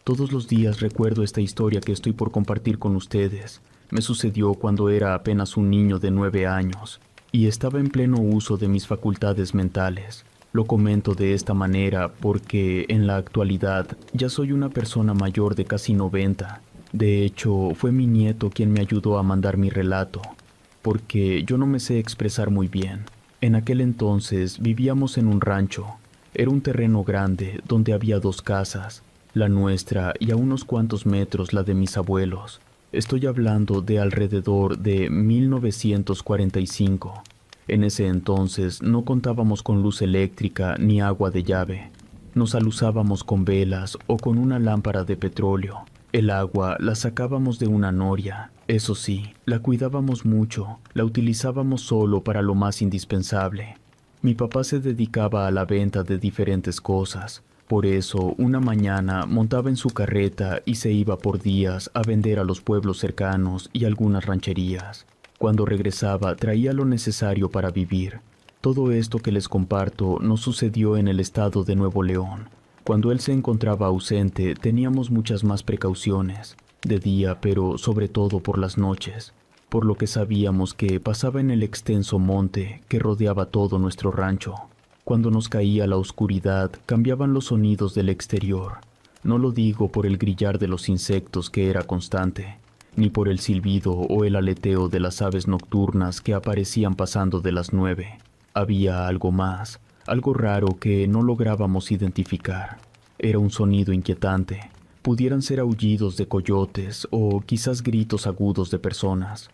Todos los días recuerdo esta historia que estoy por compartir con ustedes. Me sucedió cuando era apenas un niño de 9 años y estaba en pleno uso de mis facultades mentales. Lo comento de esta manera porque en la actualidad ya soy una persona mayor de casi 90. De hecho, fue mi nieto quien me ayudó a mandar mi relato, porque yo no me sé expresar muy bien. En aquel entonces vivíamos en un rancho. Era un terreno grande donde había 2 casas, la nuestra y a unos cuantos metros la de mis abuelos. Estoy hablando de alrededor de 1945. En ese entonces no contábamos con luz eléctrica ni agua de llave. Nos aluzábamos con velas o con una lámpara de petróleo. El agua la sacábamos de una noria. Eso sí, la cuidábamos mucho, la utilizábamos solo para lo más indispensable. Mi papá se dedicaba a la venta de diferentes cosas. Por eso, una mañana montaba en su carreta y se iba por días a vender a los pueblos cercanos y algunas rancherías. Cuando regresaba, traía lo necesario para vivir. Todo esto que les comparto nos sucedió en el estado de Nuevo León. Cuando él se encontraba ausente, teníamos muchas más precauciones, de día, pero sobre todo por las noches, por lo que sabíamos que pasaba en el extenso monte que rodeaba todo nuestro rancho. Cuando nos caía la oscuridad, cambiaban los sonidos del exterior. No lo digo por el grillar de los insectos que era constante, ni por el silbido o el aleteo de las aves nocturnas que aparecían pasando de las 9. Había algo más, algo raro que no lográbamos identificar. Era un sonido inquietante. Pudieran ser aullidos de coyotes o quizás gritos agudos de personas.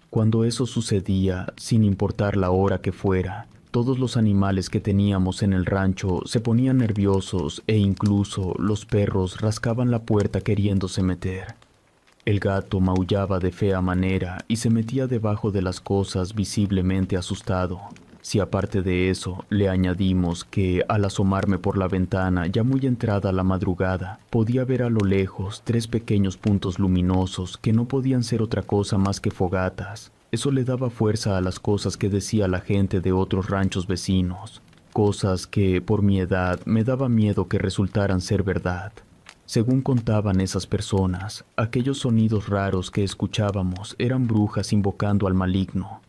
Cuando eso sucedía, sin importar la hora que fuera, todos los animales que teníamos en el rancho se ponían nerviosos e incluso los perros rascaban la puerta queriéndose meter. El gato maullaba de fea manera y se metía debajo de las cosas visiblemente asustado. Si aparte de eso le añadimos que al asomarme por la ventana ya muy entrada la madrugada, podía ver a lo lejos 3 pequeños puntos luminosos que no podían ser otra cosa más que fogatas. Eso le daba fuerza a las cosas que decía la gente de otros ranchos vecinos, cosas que por mi edad me daba miedo que resultaran ser verdad. Según contaban esas personas, aquellos sonidos raros que escuchábamos eran brujas invocando al maligno.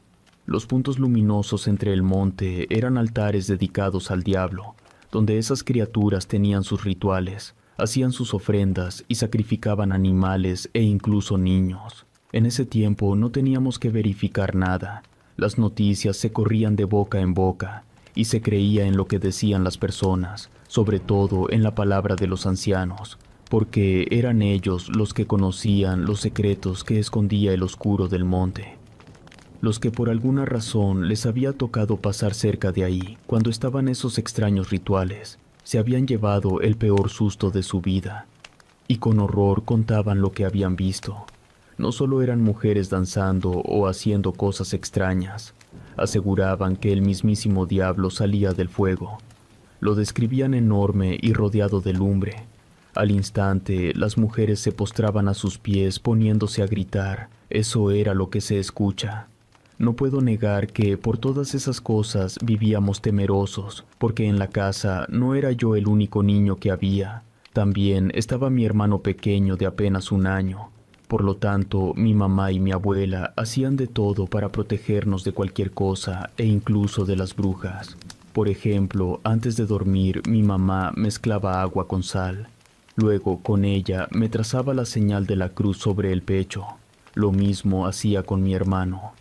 Los puntos luminosos entre el monte eran altares dedicados al diablo, donde esas criaturas tenían sus rituales, hacían sus ofrendas y sacrificaban animales e incluso niños. En ese tiempo no teníamos que verificar nada. Las noticias se corrían de boca en boca y se creía en lo que decían las personas, sobre todo en la palabra de los ancianos, porque eran ellos los que conocían los secretos que escondía el oscuro del monte. Los que por alguna razón les había tocado pasar cerca de ahí cuando estaban esos extraños rituales, se habían llevado el peor susto de su vida, y con horror contaban lo que habían visto. No solo eran mujeres danzando o haciendo cosas extrañas, aseguraban que el mismísimo diablo salía del fuego. Lo describían enorme y rodeado de lumbre. Al instante, las mujeres se postraban a sus pies poniéndose a gritar. Eso era lo que se escucha. No puedo negar que por todas esas cosas vivíamos temerosos, porque en la casa no era yo el único niño que había. También estaba mi hermano pequeño de apenas 1 año. Por lo tanto, mi mamá y mi abuela hacían de todo para protegernos de cualquier cosa e incluso de las brujas. Por ejemplo, antes de dormir, mi mamá mezclaba agua con sal. Luego, con ella, me trazaba la señal de la cruz sobre el pecho. Lo mismo hacía con mi hermano.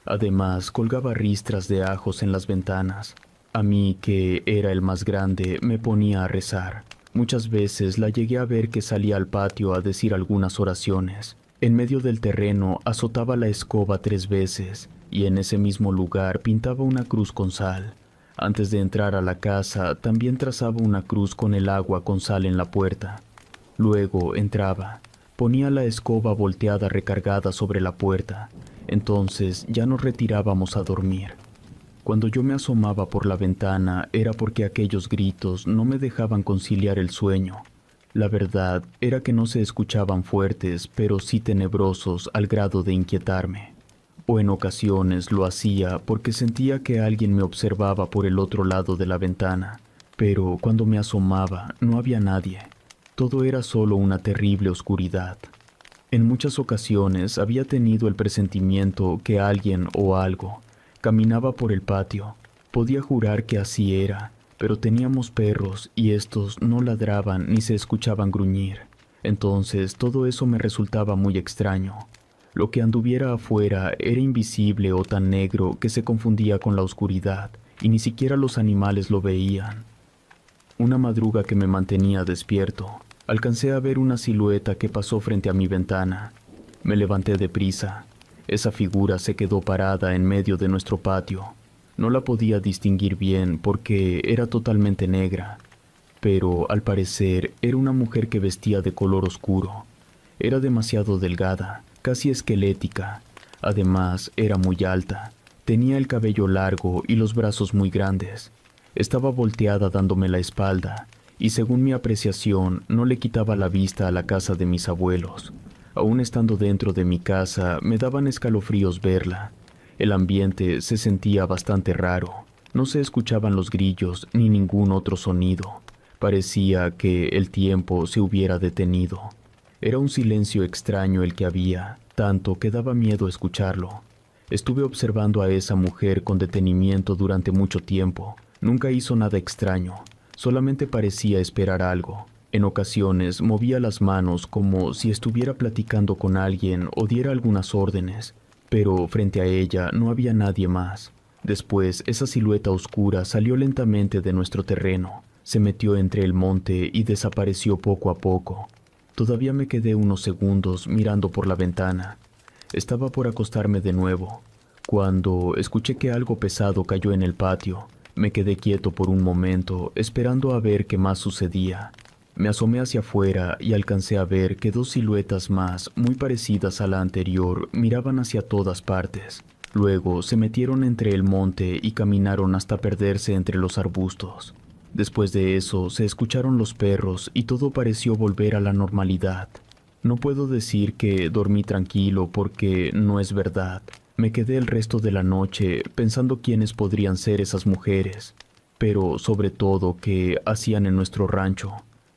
Además, colgaba ristras de ajos en las ventanas. A mí, que era el más grande, me ponía a rezar. Muchas veces la llegué a ver que salía al patio a decir algunas oraciones. En medio del terreno azotaba la escoba 3 veces y en ese mismo lugar pintaba una cruz con sal. Antes de entrar a la casa, también trazaba una cruz con el agua con sal en la puerta. Luego entraba, ponía la escoba volteada recargada sobre la puerta. Entonces ya nos retirábamos a dormir. Cuando yo me asomaba por la ventana era porque aquellos gritos no me dejaban conciliar el sueño. La verdad era que no se escuchaban fuertes, pero sí tenebrosos al grado de inquietarme. O en ocasiones lo hacía porque sentía que alguien me observaba por el otro lado de la ventana, pero cuando me asomaba no había nadie. todo era solo una terrible oscuridad. En muchas ocasiones había tenido el presentimiento que alguien o algo caminaba por el patio. Podía jurar que así era, pero teníamos perros y estos no ladraban ni se escuchaban gruñir. Entonces todo eso me resultaba muy extraño. Lo que anduviera afuera era invisible o tan negro que se confundía con la oscuridad y ni siquiera los animales lo veían. Una madruga que me mantenía despierto, alcancé a ver una silueta que pasó frente a mi ventana. Me levanté deprisa. Esa figura se quedó parada en medio de nuestro patio. No la podía distinguir bien porque era totalmente negra, pero al parecer era una mujer que vestía de color oscuro. Era demasiado delgada, casi esquelética. Además, era muy alta. Tenía el cabello largo y los brazos muy grandes. Estaba volteada dándome la espalda, y según mi apreciación, no le quitaba la vista a la casa de mis abuelos. Aún estando dentro de mi casa, me daban escalofríos verla. El ambiente se sentía bastante raro. No se escuchaban los grillos ni ningún otro sonido. Parecía que el tiempo se hubiera detenido. Era un silencio extraño el que había, tanto que daba miedo escucharlo. Estuve observando a esa mujer con detenimiento durante mucho tiempo. Nunca hizo nada extraño, solamente parecía esperar algo. En ocasiones movía las manos como si estuviera platicando con alguien o diera algunas órdenes, pero frente a ella no había nadie más. Después, esa silueta oscura salió lentamente de nuestro terreno, se metió entre el monte y desapareció poco a poco. Todavía me quedé unos segundos mirando por la ventana. Estaba por acostarme de nuevo, cuando escuché que algo pesado cayó en el patio. Me quedé quieto por un momento, esperando a ver qué más sucedía. Me asomé hacia afuera y alcancé a ver que dos siluetas más, muy parecidas a la anterior, miraban hacia todas partes. Luego se metieron entre el monte y caminaron hasta perderse entre los arbustos. Después de eso se escucharon los perros y todo pareció volver a la normalidad. No puedo decir que dormí tranquilo porque no es verdad. Me quedé el resto de la noche pensando quiénes podrían ser esas mujeres, pero sobre todo qué hacían en nuestro rancho.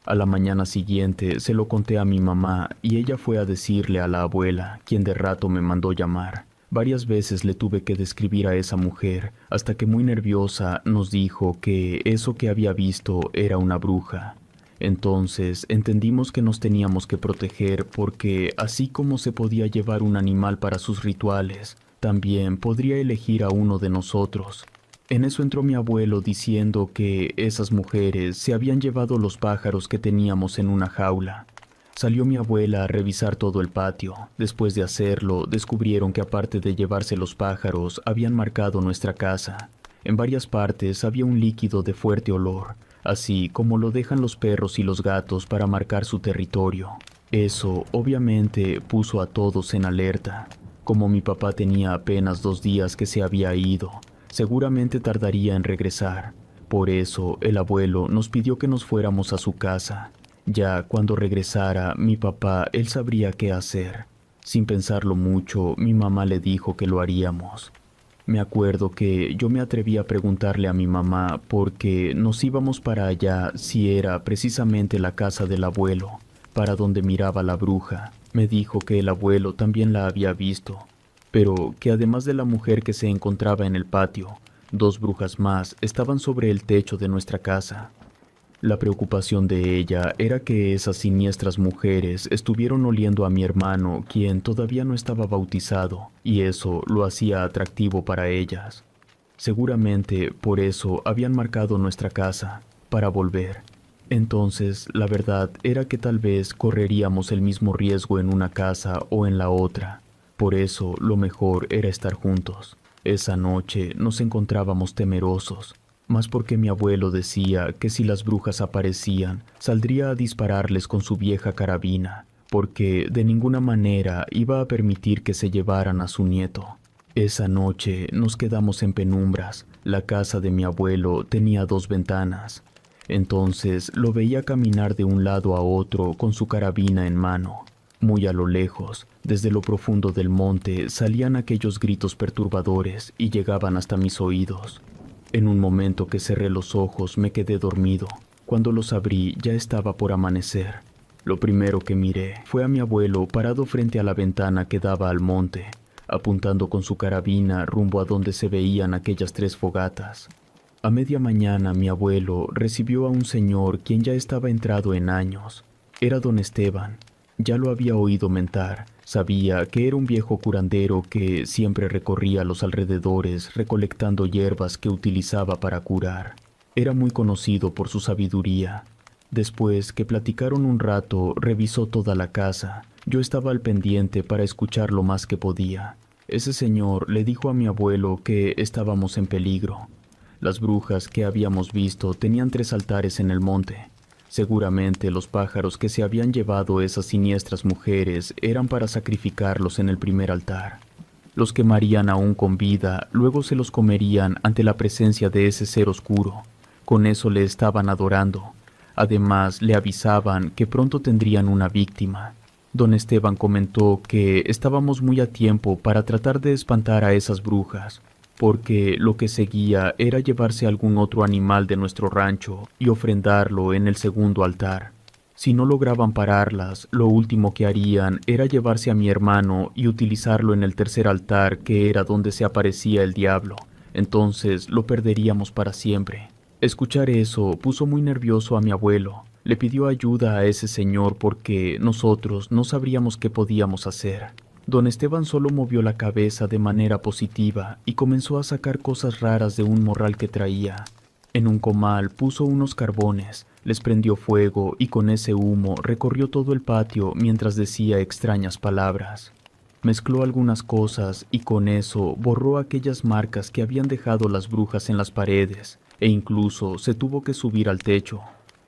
A la mañana siguiente se lo conté a mi mamá y ella fue a decirle a la abuela, quien de rato me mandó llamar. Varias veces le tuve que describir a esa mujer, hasta que muy nerviosa nos dijo que eso que había visto era una bruja. Entonces entendimos que nos teníamos que proteger porque así como se podía llevar un animal para sus rituales, también podría elegir a uno de nosotros. En eso entró mi abuelo diciendo que esas mujeres se habían llevado los pájaros que teníamos en una jaula. Salió mi abuela a revisar todo el patio. Después de hacerlo, descubrieron que aparte de llevarse los pájaros, habían marcado nuestra casa. En varias partes había un líquido de fuerte olor, así como lo dejan los perros y los gatos para marcar su territorio. Eso, obviamente, puso a todos en alerta. Como mi papá tenía apenas 2 días que se había ido, seguramente tardaría en regresar. Por eso, el abuelo nos pidió que nos fuéramos a su casa. Ya cuando regresara, mi papá, él sabría qué hacer. Sin pensarlo mucho, mi mamá le dijo que lo haríamos. Me acuerdo que yo me atreví a preguntarle a mi mamá porque nos íbamos para allá si era precisamente la casa del abuelo, para donde miraba la bruja. Me dijo que el abuelo también la había visto, pero que además de la mujer que se encontraba en el patio, 2 brujas más estaban sobre el techo de nuestra casa. La preocupación de ella era que esas siniestras mujeres estuvieron oliendo a mi hermano, quien todavía no estaba bautizado, y eso lo hacía atractivo para ellas. Seguramente por eso habían marcado nuestra casa, para volver. Entonces, la verdad era que tal vez correríamos el mismo riesgo en una casa o en la otra. Por eso, lo mejor era estar juntos. Esa noche nos encontrábamos temerosos, más porque mi abuelo decía que si las brujas aparecían, saldría a dispararles con su vieja carabina, porque de ninguna manera iba a permitir que se llevaran a su nieto. Esa noche nos quedamos en penumbras. La casa de mi abuelo tenía 2 ventanas. Entonces lo veía caminar de un lado a otro con su carabina en mano. Muy a lo lejos, desde lo profundo del monte, salían aquellos gritos perturbadores y llegaban hasta mis oídos. En un momento que cerré los ojos me quedé dormido. Cuando los abrí ya estaba por amanecer. Lo primero que miré fue a mi abuelo parado frente a la ventana que daba al monte, apuntando con su carabina rumbo a donde se veían aquellas 3 fogatas. A media mañana mi abuelo recibió a un señor quien ya estaba entrado en años. Era don Esteban. Ya lo había oído mentar. Sabía que era un viejo curandero que siempre recorría los alrededores recolectando hierbas que utilizaba para curar. Era muy conocido por su sabiduría. Después que platicaron un rato, revisó toda la casa. Yo estaba al pendiente para escuchar lo más que podía. Ese señor le dijo a mi abuelo que estábamos en peligro. Las brujas que habíamos visto tenían 3 altares en el monte. Seguramente los pájaros que se habían llevado esas siniestras mujeres eran para sacrificarlos en el primer altar. Los quemarían aún con vida, luego se los comerían ante la presencia de ese ser oscuro. Con eso le estaban adorando. Además, le avisaban que pronto tendrían una víctima. Don Esteban comentó que estábamos muy a tiempo para tratar de espantar a esas brujas, porque lo que seguía era llevarse algún otro animal de nuestro rancho y ofrendarlo en el segundo altar. Si no lograban pararlas, lo último que harían era llevarse a mi hermano y utilizarlo en el tercer altar, que era donde se aparecía el diablo. Entonces lo perderíamos para siempre. Escuchar eso puso muy nervioso a mi abuelo. Le pidió ayuda a ese señor porque nosotros no sabríamos qué podíamos hacer. Don Esteban solo movió la cabeza de manera positiva y comenzó a sacar cosas raras de un morral que traía. En un comal puso unos carbones, les prendió fuego y con ese humo recorrió todo el patio mientras decía extrañas palabras. Mezcló algunas cosas y con eso borró aquellas marcas que habían dejado las brujas en las paredes e incluso se tuvo que subir al techo.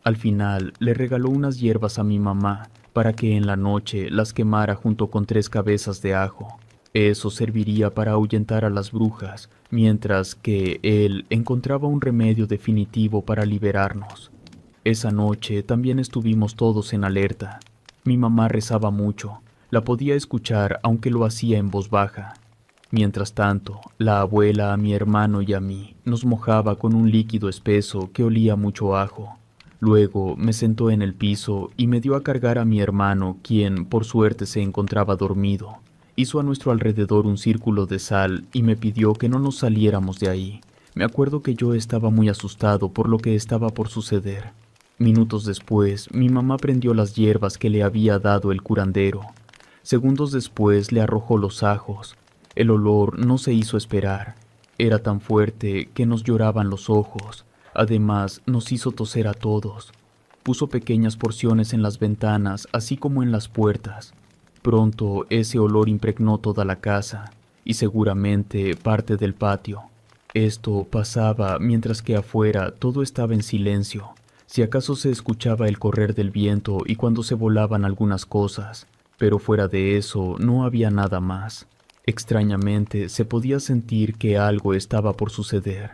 Al final le regaló unas hierbas a mi mamá para que en la noche las quemara junto con 3 cabezas de ajo. Eso serviría para ahuyentar a las brujas, mientras que él encontraba un remedio definitivo para liberarnos. Esa noche también estuvimos todos en alerta. Mi mamá rezaba mucho, la podía escuchar aunque lo hacía en voz baja. Mientras tanto, la abuela a mi hermano y a mí nos mojaba con un líquido espeso que olía mucho a ajo. Luego me sentó en el piso y me dio a cargar a mi hermano, quien por suerte se encontraba dormido. Hizo a nuestro alrededor un círculo de sal y me pidió que no nos saliéramos de ahí. Me acuerdo que yo estaba muy asustado por lo que estaba por suceder. Minutos después, mi mamá prendió las hierbas que le había dado el curandero. Segundos después le arrojó los ajos. El olor no se hizo esperar. Era tan fuerte que nos lloraban los ojos. Además, nos hizo toser a todos. Puso pequeñas porciones en las ventanas, así como en las puertas. Pronto ese olor impregnó toda la casa, y seguramente parte del patio. Esto pasaba mientras que afuera todo estaba en silencio. Si acaso se escuchaba el correr del viento y cuando se volaban algunas cosas, pero fuera de eso no había nada más. Extrañamente se podía sentir que algo estaba por suceder.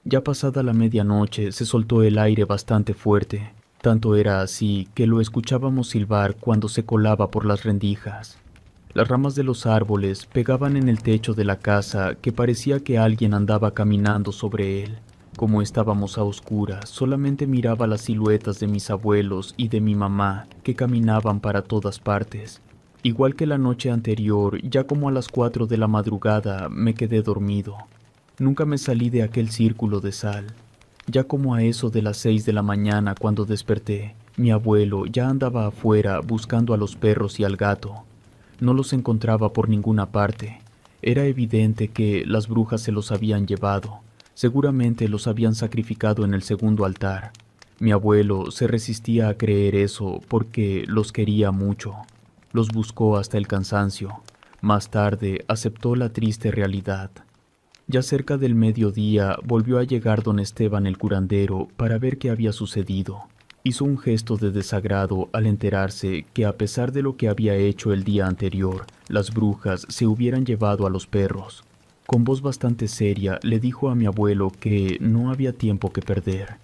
Ya pasada la medianoche se soltó el aire bastante fuerte. Tanto era así que lo escuchábamos silbar cuando se colaba por las rendijas. Las ramas de los árboles pegaban en el techo de la casa que parecía que alguien andaba caminando sobre él. Como estábamos a oscuras, solamente miraba las siluetas de mis abuelos y de mi mamá que caminaban para todas partes. Igual que la noche anterior, ya como a las 4 de la madrugada me quedé dormido. Nunca me salí de aquel círculo de sal. Ya como a eso de las 6 de la mañana cuando desperté, mi abuelo ya andaba afuera buscando a los perros y al gato. No los encontraba por ninguna parte. Era evidente que las brujas se los habían llevado. Seguramente los habían sacrificado en el segundo altar. Mi abuelo se resistía a creer eso porque los quería mucho. Los buscó hasta el cansancio. Más tarde aceptó la triste realidad. Ya cerca del mediodía volvió a llegar don Esteban el curandero para ver qué había sucedido. Hizo un gesto de desagrado al enterarse que a pesar de lo que había hecho el día anterior, las brujas se hubieran llevado a los perros. Con voz bastante seria le dijo a mi abuelo que no había tiempo que perder.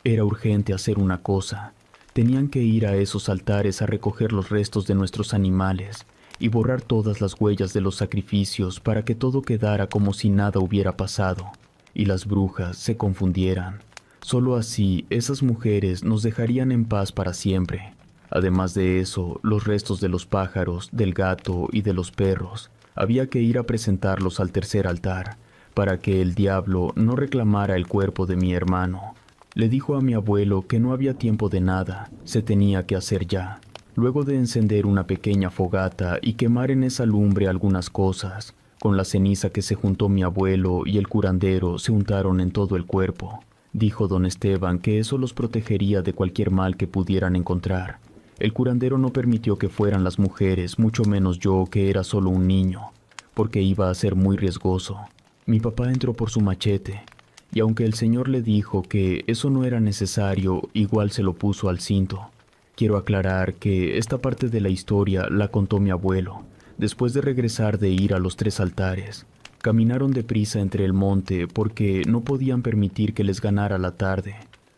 Era urgente hacer una cosa. Tenían que ir a esos altares a recoger los restos de nuestros animales y borrar todas las huellas de los sacrificios para que todo quedara como si nada hubiera pasado y las brujas se confundieran. Solo así esas mujeres nos dejarían en paz para siempre. Además de eso, los restos de los pájaros, del gato y de los perros, había que ir a presentarlos al tercer altar, para que el diablo no reclamara el cuerpo de mi hermano. Le dijo a mi abuelo que no había tiempo de nada, se tenía que hacer ya. Luego de encender una pequeña fogata y quemar en esa lumbre algunas cosas, con la ceniza que se juntó mi abuelo y el curandero se untaron en todo el cuerpo. Dijo don Esteban que eso los protegería de cualquier mal que pudieran encontrar. El curandero no permitió que fueran las mujeres, mucho menos yo, que era solo un niño, porque iba a ser muy riesgoso. Mi papá entró por su machete, y aunque el señor le dijo que eso no era necesario, igual se lo puso al cinto. Quiero aclarar que esta parte de la historia la contó mi abuelo, después de regresar de ir a los 3 altares. Caminaron deprisa entre el monte porque no podían permitir que les ganara la tarde.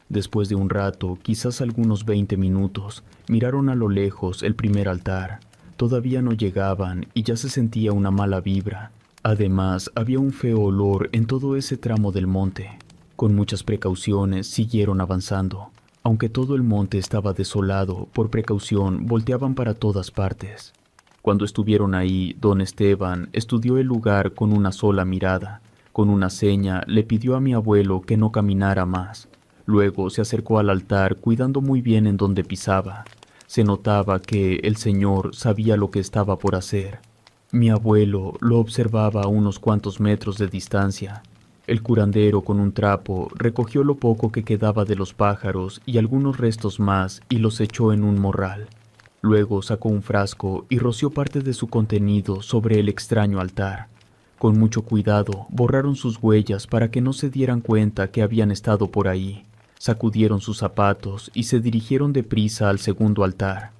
Después de un rato, quizás algunos 20 minutos, miraron a lo lejos el primer altar. Todavía no llegaban y ya se sentía una mala vibra. Además, había un feo olor en todo ese tramo del monte. Con muchas precauciones siguieron avanzando. Aunque todo el monte estaba desolado, por precaución volteaban para todas partes. Cuando estuvieron ahí, don Esteban estudió el lugar con una sola mirada. Con una seña le pidió a mi abuelo que no caminara más. Luego se acercó al altar cuidando muy bien en dónde pisaba. Se notaba que el señor sabía lo que estaba por hacer. Mi abuelo lo observaba a unos cuantos metros de distancia. El curandero con un trapo recogió lo poco que quedaba de los pájaros y algunos restos más y los echó en un morral. Luego sacó un frasco y roció parte de su contenido sobre el extraño altar. Con mucho cuidado borraron sus huellas para que no se dieran cuenta que habían estado por ahí. Sacudieron sus zapatos y se dirigieron deprisa al segundo altar.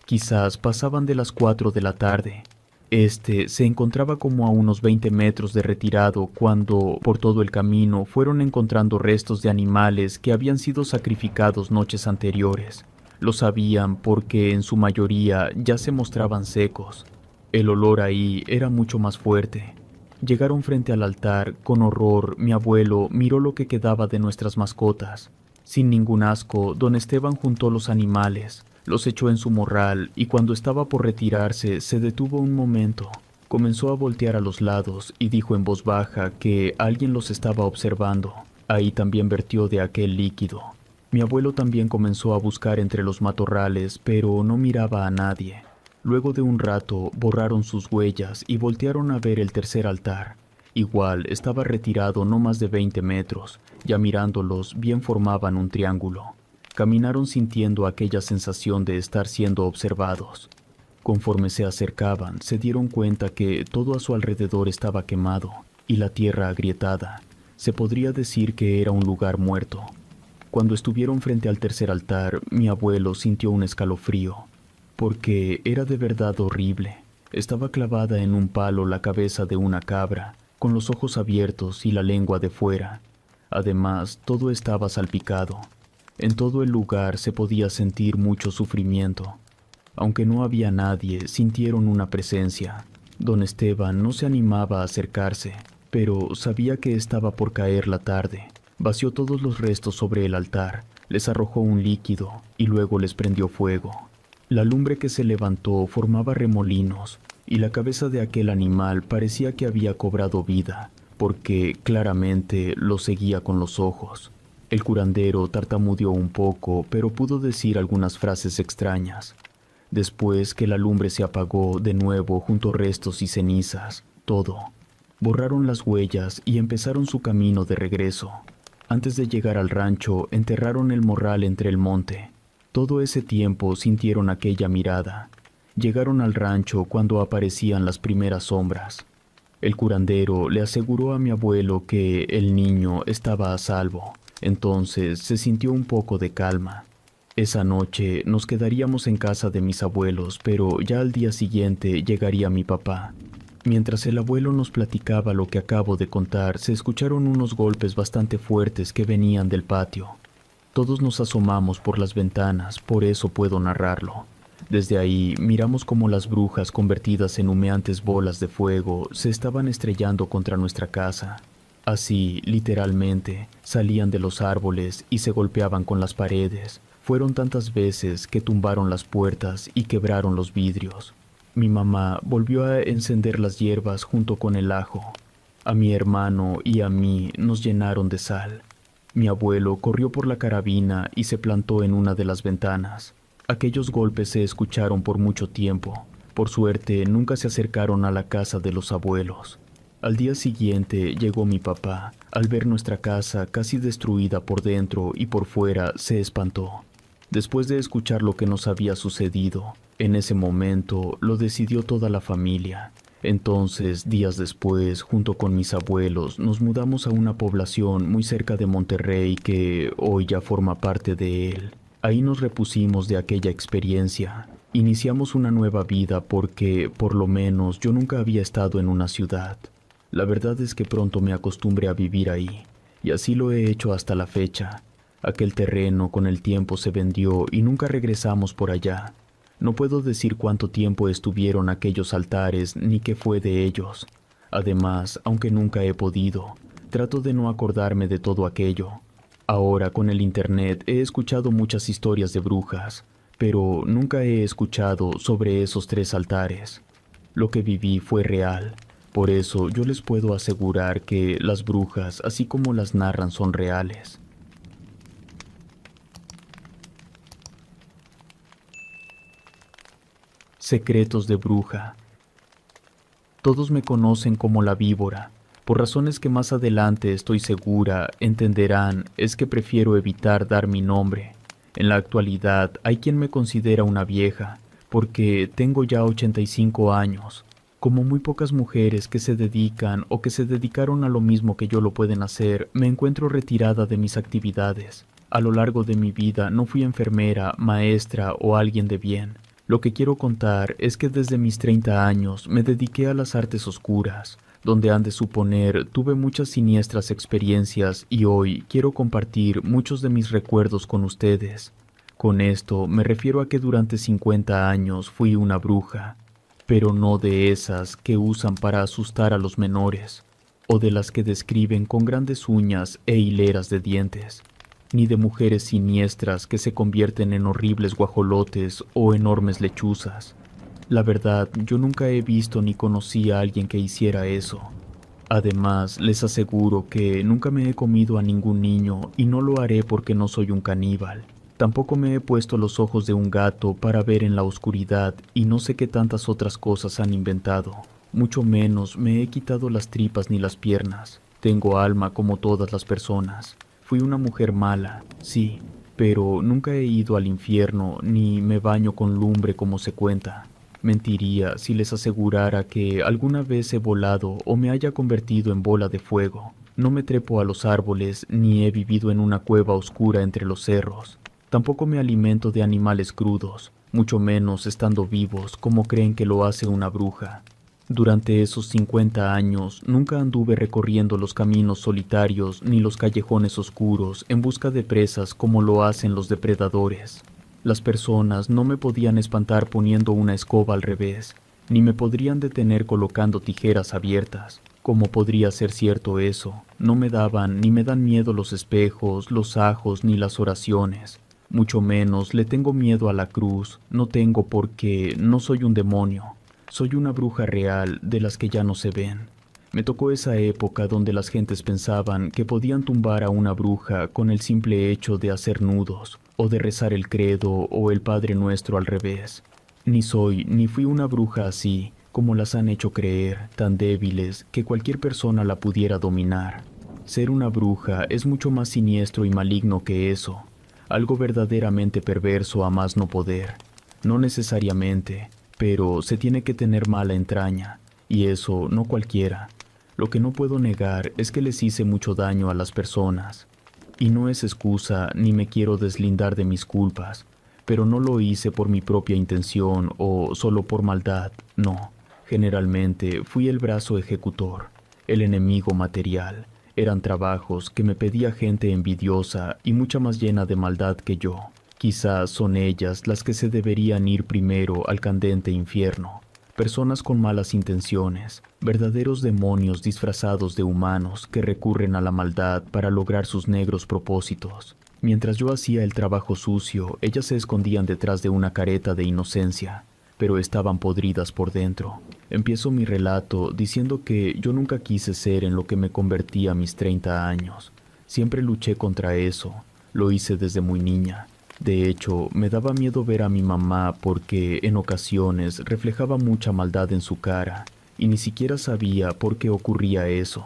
Quizás pasaban de las 4 de la tarde. Este se encontraba como a unos 20 metros de retirado cuando, por todo el camino, fueron encontrando restos de animales que habían sido sacrificados noches anteriores. Lo sabían porque en su mayoría ya se mostraban secos. El olor ahí era mucho más fuerte. Llegaron frente al altar. Con horror, mi abuelo miró lo que quedaba de nuestras mascotas. Sin ningún asco, don Esteban juntó los animales, los echó en su morral y cuando estaba por retirarse se detuvo un momento. Comenzó a voltear a los lados y dijo en voz baja que alguien los estaba observando. Ahí también vertió de aquel líquido. Mi abuelo también comenzó a buscar entre los matorrales, pero no miraba a nadie. Luego de un rato borraron sus huellas y voltearon a ver el tercer altar. Igual estaba retirado no más de 20 metros, ya mirándolos bien formaban un triángulo. Caminaron sintiendo aquella sensación de estar siendo observados. Conforme se acercaban, se dieron cuenta que todo a su alrededor estaba quemado y la tierra agrietada. Se podría decir que era un lugar muerto. Cuando estuvieron frente al tercer altar, mi abuelo sintió un escalofrío, porque era de verdad horrible. Estaba clavada en un palo la cabeza de una cabra, con los ojos abiertos y la lengua de fuera. Además, todo estaba salpicado. En todo el lugar se podía sentir mucho sufrimiento. Aunque no había nadie, sintieron una presencia. Don Esteban no se animaba a acercarse, pero sabía que estaba por caer la tarde. Vació todos los restos sobre el altar, les arrojó un líquido y luego les prendió fuego. La lumbre que se levantó formaba remolinos y la cabeza de aquel animal parecía que había cobrado vida, porque claramente lo seguía con los ojos. El curandero tartamudeó un poco, pero pudo decir algunas frases extrañas. Después que la lumbre se apagó, de nuevo juntó restos y cenizas, todo. Borraron las huellas y empezaron su camino de regreso. Antes de llegar al rancho, enterraron el morral entre el monte. Todo ese tiempo sintieron aquella mirada. Llegaron al rancho cuando aparecían las primeras sombras. El curandero le aseguró a mi abuelo que el niño estaba a salvo. Entonces se sintió un poco de calma. Esa noche nos quedaríamos en casa de mis abuelos, pero ya al día siguiente llegaría mi papá. Mientras el abuelo nos platicaba lo que acabo de contar, se escucharon unos golpes bastante fuertes que venían del patio. Todos nos asomamos por las ventanas, por eso puedo narrarlo. Desde ahí miramos cómo las brujas convertidas en humeantes bolas de fuego se estaban estrellando contra nuestra casa. Así, literalmente, salían de los árboles y se golpeaban con las paredes, Fueron tantas veces que tumbaron las puertas y quebraron los vidrios. Mi mamá volvió a encender las hierbas junto con el ajo. A mi hermano y a mí nos llenaron de sal. Mi abuelo corrió por la carabina y se plantó en una de las ventanas. Aquellos golpes se escucharon por mucho tiempo. Por suerte, nunca se acercaron a la casa de los abuelos. Al día siguiente llegó mi papá. Al ver nuestra casa casi destruida por dentro y por fuera, se espantó. Después de escuchar lo que nos había sucedido, en ese momento lo decidió toda la familia. Entonces, días después, junto con mis abuelos, nos mudamos a una población muy cerca de Monterrey que hoy ya forma parte de él. Ahí nos repusimos de aquella experiencia. Iniciamos una nueva vida porque, por lo menos, yo nunca había estado en una ciudad. La verdad es que pronto me acostumbré a vivir ahí, y así lo he hecho hasta la fecha. Aquel terreno con el tiempo se vendió y nunca regresamos por allá. No puedo decir cuánto tiempo estuvieron aquellos altares ni qué fue de ellos. Además, aunque nunca he podido, trato de no acordarme de todo aquello. Ahora con el internet he escuchado muchas historias de brujas, pero nunca he escuchado sobre esos 3 altares. Lo que viví fue real, por eso yo les puedo asegurar que las brujas, así como las narran, son reales. Secretos de bruja. Todos me conocen como la víbora. Por razones que más adelante estoy segura entenderán, es que prefiero evitar dar mi nombre. En la actualidad hay quien me considera una vieja, porque tengo ya 85 años. Como muy pocas mujeres que se dedican o que se dedicaron a lo mismo que yo lo pueden hacer, me encuentro retirada de mis actividades. A lo largo de mi vida no fui enfermera, maestra o alguien de bien. Lo que quiero contar es que desde mis 30 años me dediqué a las artes oscuras, donde han de suponer tuve muchas siniestras experiencias y hoy quiero compartir muchos de mis recuerdos con ustedes. Con esto me refiero a que durante 50 años fui una bruja, pero no de esas que usan para asustar a los menores, o de las que describen con grandes uñas e hileras de dientes, ni de mujeres siniestras que se convierten en horribles guajolotes o enormes lechuzas. La verdad, yo nunca he visto ni conocí a alguien que hiciera eso. Además, les aseguro que nunca me he comido a ningún niño y no lo haré porque no soy un caníbal. Tampoco me he puesto los ojos de un gato para ver en la oscuridad y no sé qué tantas otras cosas han inventado. Mucho menos me he quitado las tripas ni las piernas. Tengo alma como todas las personas. Fui una mujer mala, sí, pero nunca he ido al infierno ni me baño con lumbre como se cuenta. Mentiría si les asegurara que alguna vez he volado o me haya convertido en bola de fuego. No me trepo a los árboles ni he vivido en una cueva oscura entre los cerros. Tampoco me alimento de animales crudos, mucho menos estando vivos como creen que lo hace una bruja. Durante esos 50 años nunca anduve recorriendo los caminos solitarios ni los callejones oscuros en busca de presas como lo hacen los depredadores. Las personas no me podían espantar poniendo una escoba al revés, ni me podrían detener colocando tijeras abiertas. ¿Cómo podría ser cierto eso? No me daban ni me dan miedo los espejos, los ajos ni las oraciones. Mucho menos le tengo miedo a la cruz, no tengo porque no soy un demonio. Soy una bruja real de las que ya no se ven. Me tocó esa época donde las gentes pensaban que podían tumbar a una bruja con el simple hecho de hacer nudos, o de rezar el credo o el Padre Nuestro al revés. Ni soy ni fui una bruja así, como las han hecho creer, tan débiles que cualquier persona la pudiera dominar. Ser una bruja es mucho más siniestro y maligno que eso, algo verdaderamente perverso a más no poder. No necesariamente, pero se tiene que tener mala entraña, y eso no cualquiera. Lo que no puedo negar es que les hice mucho daño a las personas. Y no es excusa ni me quiero deslindar de mis culpas, pero no lo hice por mi propia intención o solo por maldad, no. Generalmente fui el brazo ejecutor, el enemigo material. Eran trabajos que me pedía gente envidiosa y mucha más llena de maldad que yo. Quizás son ellas las que se deberían ir primero al candente infierno. Personas con malas intenciones, verdaderos demonios disfrazados de humanos que recurren a la maldad para lograr sus negros propósitos. Mientras yo hacía el trabajo sucio, ellas se escondían detrás de una careta de inocencia, pero estaban podridas por dentro. Empiezo mi relato diciendo que yo nunca quise ser en lo que me convertí a mis 30 años. Siempre luché contra eso, lo hice desde muy niña. De hecho, me daba miedo ver a mi mamá porque en ocasiones reflejaba mucha maldad en su cara y ni siquiera sabía por qué ocurría eso.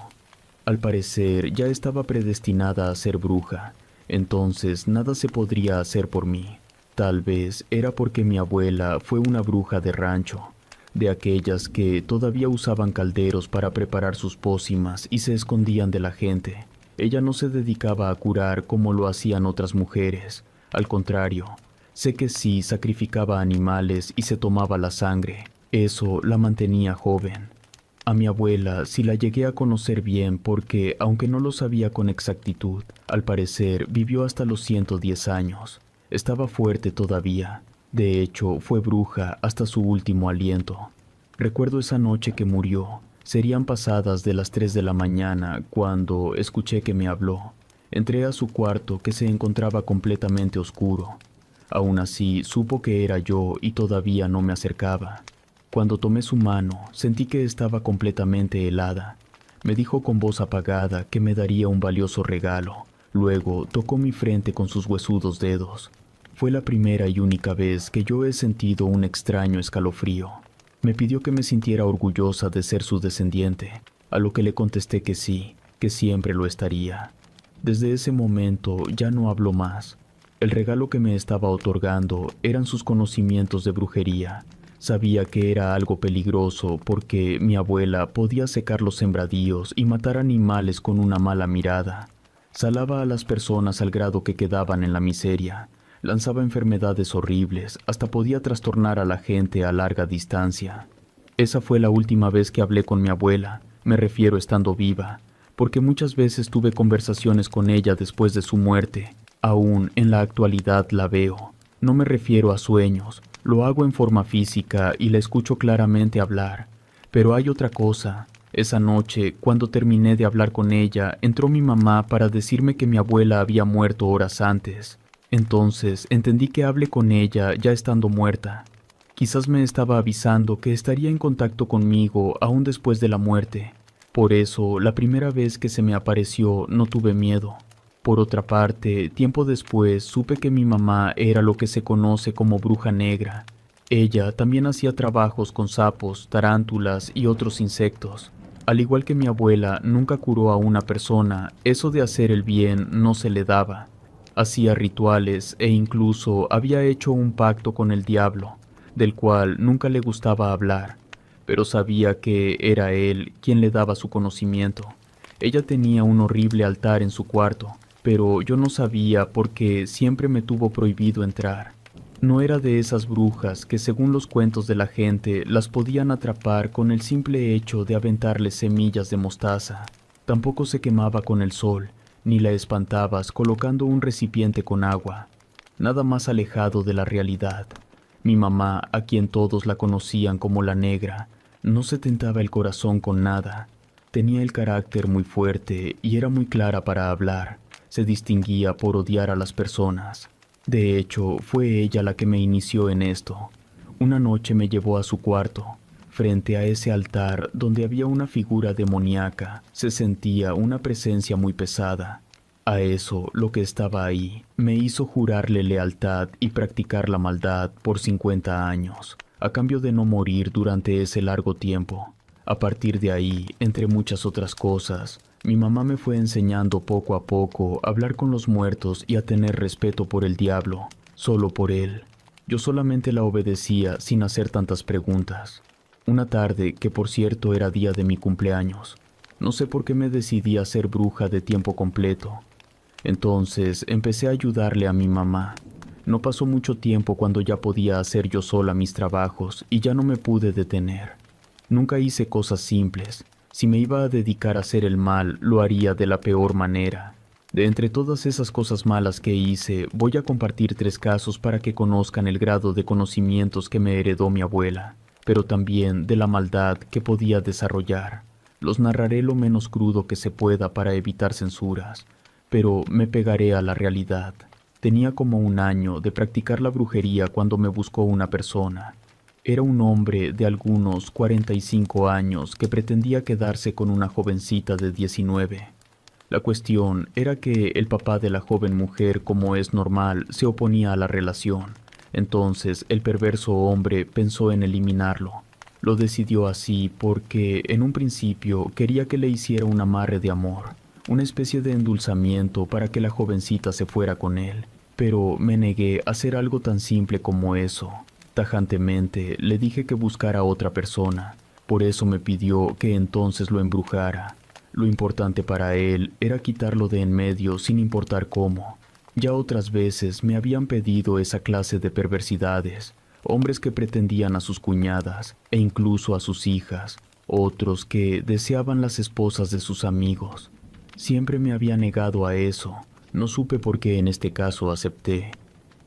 Al parecer ya estaba predestinada a ser bruja, entonces nada se podría hacer por mí. Tal vez era porque mi abuela fue una bruja de rancho, de aquellas que todavía usaban calderos para preparar sus pócimas y se escondían de la gente. Ella no se dedicaba a curar como lo hacían otras mujeres. Al contrario, sé que sí sacrificaba animales y se tomaba la sangre. Eso la mantenía joven. A mi abuela sí la llegué a conocer bien porque, aunque no lo sabía con exactitud, al parecer vivió hasta los 110 años. Estaba fuerte todavía. De hecho, fue bruja hasta su último aliento. Recuerdo esa noche que murió. Serían pasadas de las 3 de la mañana cuando escuché que me habló. Entré a su cuarto que se encontraba completamente oscuro. Aún así, supo que era yo y todavía no me acercaba. Cuando tomé su mano, sentí que estaba completamente helada. Me dijo con voz apagada que me daría un valioso regalo. Luego tocó mi frente con sus huesudos dedos. Fue la primera y única vez que yo he sentido un extraño escalofrío. Me pidió que me sintiera orgullosa de ser su descendiente, a lo que le contesté que sí, que siempre lo estaría. Desde ese momento ya no habló más. El regalo que me estaba otorgando eran sus conocimientos de brujería. Sabía que era algo peligroso porque mi abuela podía secar los sembradíos y matar animales con una mala mirada. Salaba a las personas al grado que quedaban en la miseria. Lanzaba enfermedades horribles, hasta podía trastornar a la gente a larga distancia. Esa fue la última vez que hablé con mi abuela, me refiero estando viva, porque muchas veces tuve conversaciones con ella después de su muerte. Aún en la actualidad la veo. No me refiero a sueños, lo hago en forma física y la escucho claramente hablar. Pero hay otra cosa. Esa noche, cuando terminé de hablar con ella, entró mi mamá para decirme que mi abuela había muerto horas antes. Entonces entendí que hablé con ella ya estando muerta. Quizás me estaba avisando que estaría en contacto conmigo aún después de la muerte. Por eso, la primera vez que se me apareció no tuve miedo. Por otra parte, tiempo después supe que mi mamá era lo que se conoce como bruja negra. Ella también hacía trabajos con sapos, tarántulas y otros insectos. Al igual que mi abuela nunca curó a una persona, eso de hacer el bien no se le daba. Hacía rituales e incluso había hecho un pacto con el diablo, del cual nunca le gustaba hablar, pero sabía que era él quien le daba su conocimiento. Ella tenía un horrible altar en su cuarto, pero yo no sabía porque siempre me tuvo prohibido entrar. No era de esas brujas que, según los cuentos de la gente, las podían atrapar con el simple hecho de aventarles semillas de mostaza. Tampoco se quemaba con el sol, ni la espantabas colocando un recipiente con agua. Nada más alejado de la realidad. Mi mamá, a quien todos la conocían como la negra, no se tentaba el corazón con nada. Tenía el carácter muy fuerte y era muy clara para hablar. Se distinguía por odiar a las personas. De hecho, fue ella la que me inició en esto. Una noche me llevó a su cuarto. Frente a ese altar, donde había una figura demoníaca, se sentía una presencia muy pesada. A eso, lo que estaba ahí, me hizo jurarle lealtad y practicar la maldad por 50 años, a cambio de no morir durante ese largo tiempo. A partir de ahí, entre muchas otras cosas, mi mamá me fue enseñando poco a poco a hablar con los muertos y a tener respeto por el diablo, solo por él. Yo solamente la obedecía sin hacer tantas preguntas. Una tarde, que por cierto era día de mi cumpleaños, no sé por qué me decidí a ser bruja de tiempo completo. Entonces empecé a ayudarle a mi mamá. No pasó mucho tiempo cuando ya podía hacer yo sola mis trabajos y ya no me pude detener. Nunca hice cosas simples. Si me iba a dedicar a hacer el mal, lo haría de la peor manera. De entre todas esas cosas malas que hice, voy a compartir 3 casos para que conozcan el grado de conocimientos que me heredó mi abuela, pero también de la maldad que podía desarrollar. Los narraré lo menos crudo que se pueda para evitar censuras, pero me pegaré a la realidad. Tenía como 1 año de practicar la brujería cuando me buscó una persona. Era un hombre de algunos 45 años que pretendía quedarse con una jovencita de 19. La cuestión era que el papá de la joven mujer, como es normal, se oponía a la relación. Entonces el perverso hombre pensó en eliminarlo. Lo decidió así porque en un principio quería que le hiciera un amarre de amor, una especie de endulzamiento para que la jovencita se fuera con él. Pero me negué a hacer algo tan simple como eso. Tajantemente le dije que buscara a otra persona. Por eso me pidió que entonces lo embrujara. Lo importante para él era quitarlo de en medio sin importar cómo. Ya otras veces me habían pedido esa clase de perversidades, hombres que pretendían a sus cuñadas e incluso a sus hijas, otros que deseaban las esposas de sus amigos. Siempre me había negado a eso, no supe por qué en este caso acepté.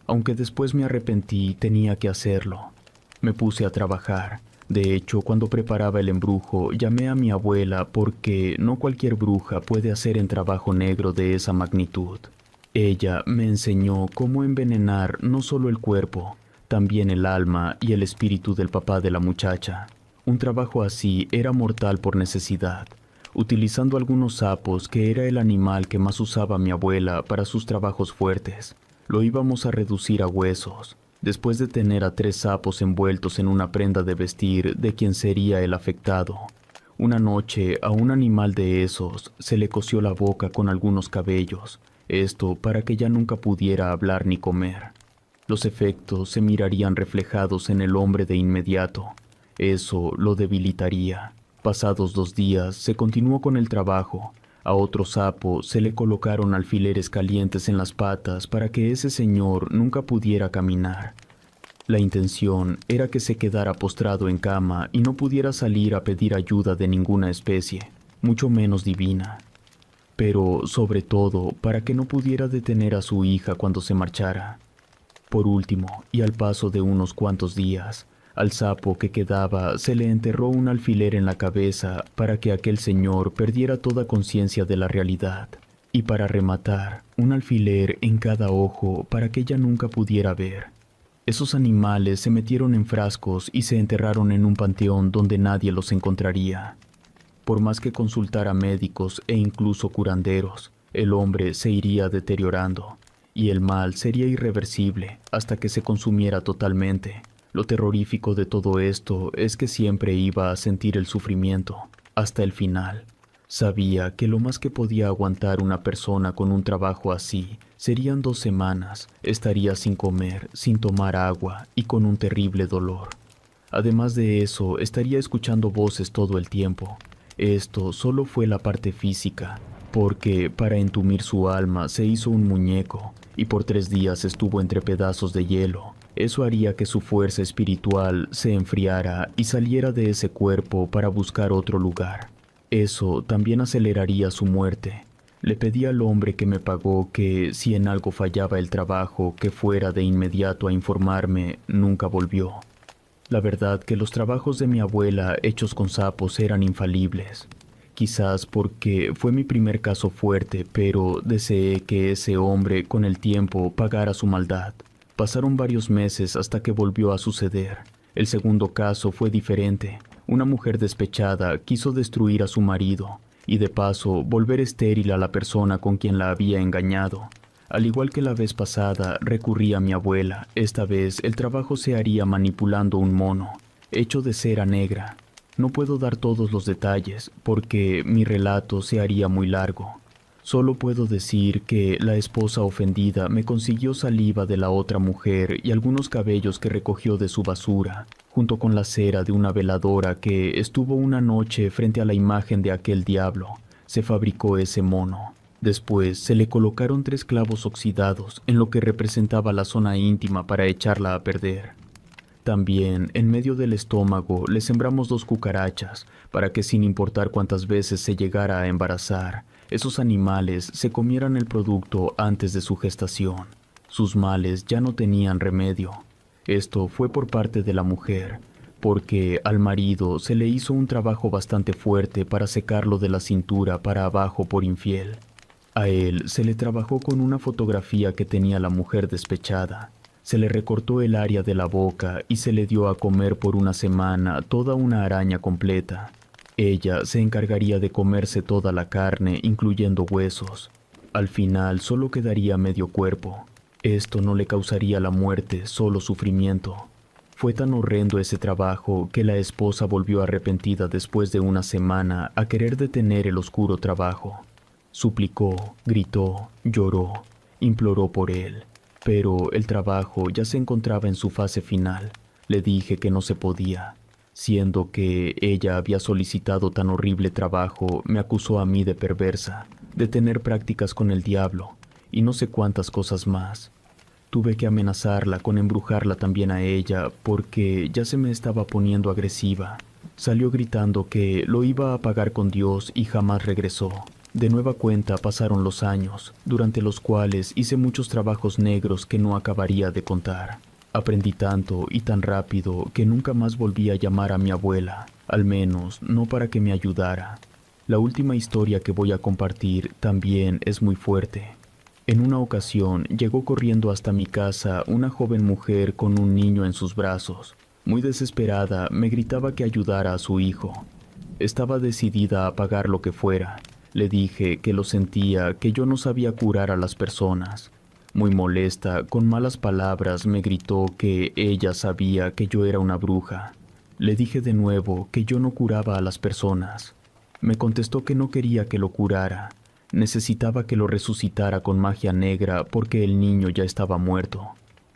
Aunque después me arrepentí, tenía que hacerlo. Me puse a trabajar. De hecho, cuando preparaba el embrujo, llamé a mi abuela porque no cualquier bruja puede hacer un trabajo negro de esa magnitud. Ella me enseñó cómo envenenar no solo el cuerpo, también el alma y el espíritu del papá de la muchacha. Un trabajo así era mortal por necesidad, utilizando algunos sapos que era el animal que más usaba mi abuela para sus trabajos fuertes. Lo íbamos a reducir a huesos. Después de tener a 3 sapos envueltos en una prenda de vestir de quien sería el afectado. Una noche a un animal de esos se le cosió la boca con algunos cabellos, esto para que ya nunca pudiera hablar ni comer. Los efectos se mirarían reflejados en el hombre de inmediato. Eso lo debilitaría. Pasados 2 días se continuó con el trabajo. A otro sapo se le colocaron alfileres calientes en las patas para que ese señor nunca pudiera caminar. La intención era que se quedara postrado en cama y no pudiera salir a pedir ayuda de ninguna especie, mucho menos divina. Pero, sobre todo, para que no pudiera detener a su hija cuando se marchara. Por último, y al paso de unos cuantos días, al sapo que quedaba se le enterró un alfiler en la cabeza para que aquel señor perdiera toda conciencia de la realidad. Y para rematar, un alfiler en cada ojo para que ella nunca pudiera ver. Esos animales se metieron en frascos y se enterraron en un panteón donde nadie los encontraría. Por más que consultara médicos e incluso curanderos, el hombre se iría deteriorando, y el mal sería irreversible hasta que se consumiera totalmente. Lo terrorífico de todo esto es que siempre iba a sentir el sufrimiento, hasta el final. Sabía que lo más que podía aguantar una persona con un trabajo así serían 2 semanas. Estaría sin comer, sin tomar agua y con un terrible dolor. Además de eso, estaría escuchando voces todo el tiempo. Esto solo fue la parte física, porque para entumir su alma se hizo un muñeco y por 3 días estuvo entre pedazos de hielo. Eso haría que su fuerza espiritual se enfriara y saliera de ese cuerpo para buscar otro lugar. Eso también aceleraría su muerte. Le pedí al hombre que me pagó que, si en algo fallaba el trabajo, que fuera de inmediato a informarme. Nunca volvió. La verdad que los trabajos de mi abuela hechos con sapos eran infalibles. Quizás porque fue mi primer caso fuerte, pero deseé que ese hombre con el tiempo pagara su maldad. Pasaron varios meses hasta que volvió a suceder. El segundo caso fue diferente. Una mujer despechada quiso destruir a su marido y de paso volver estéril a la persona con quien la había engañado. Al igual que la vez pasada, recurrí a mi abuela. Esta vez el trabajo se haría manipulando un mono, hecho de cera negra. No puedo dar todos los detalles porque mi relato se haría muy largo. Solo puedo decir que la esposa ofendida me consiguió saliva de la otra mujer y algunos cabellos que recogió de su basura, junto con la cera de una veladora que estuvo una noche frente a la imagen de aquel diablo. Se fabricó ese mono. Después se le colocaron 3 clavos oxidados en lo que representaba la zona íntima para echarla a perder. También, en medio del estómago, le sembramos 2 cucarachas para que, sin importar cuántas veces se llegara a embarazar, esos animales se comieran el producto antes de su gestación. Sus males ya no tenían remedio. Esto fue por parte de la mujer, porque al marido se le hizo un trabajo bastante fuerte para secarlo de la cintura para abajo por infiel. A él se le trabajó con una fotografía que tenía la mujer despechada. Se le recortó el área de la boca y se le dio a comer por una semana toda una araña completa. Ella se encargaría de comerse toda la carne, incluyendo huesos. Al final solo quedaría medio cuerpo. Esto no le causaría la muerte, solo sufrimiento. Fue tan horrendo ese trabajo que la esposa volvió arrepentida después de una semana a querer detener el oscuro trabajo. Suplicó, gritó, lloró, imploró por él. Pero el trabajo ya se encontraba en su fase final. Le dije que no se podía. Siendo que ella había solicitado tan horrible trabajo, me acusó a mí de perversa, de tener prácticas con el diablo, y no sé cuántas cosas más. Tuve que amenazarla con embrujarla también a ella, porque ya se me estaba poniendo agresiva. Salió gritando que lo iba a pagar con Dios y jamás regresó. De nueva cuenta pasaron los años, durante los cuales hice muchos trabajos negros que no acabaría de contar. Aprendí tanto y tan rápido que nunca más volví a llamar a mi abuela, al menos no para que me ayudara. La última historia que voy a compartir también es muy fuerte. En una ocasión llegó corriendo hasta mi casa una joven mujer con un niño en sus brazos. Muy desesperada me gritaba que ayudara a su hijo. Estaba decidida a pagar lo que fuera. Le dije que lo sentía, que yo no sabía curar a las personas. Muy molesta, con malas palabras, me gritó que ella sabía que yo era una bruja. Le dije de nuevo que yo no curaba a las personas. Me contestó que no quería que lo curara. Necesitaba que lo resucitara con magia negra porque el niño ya estaba muerto.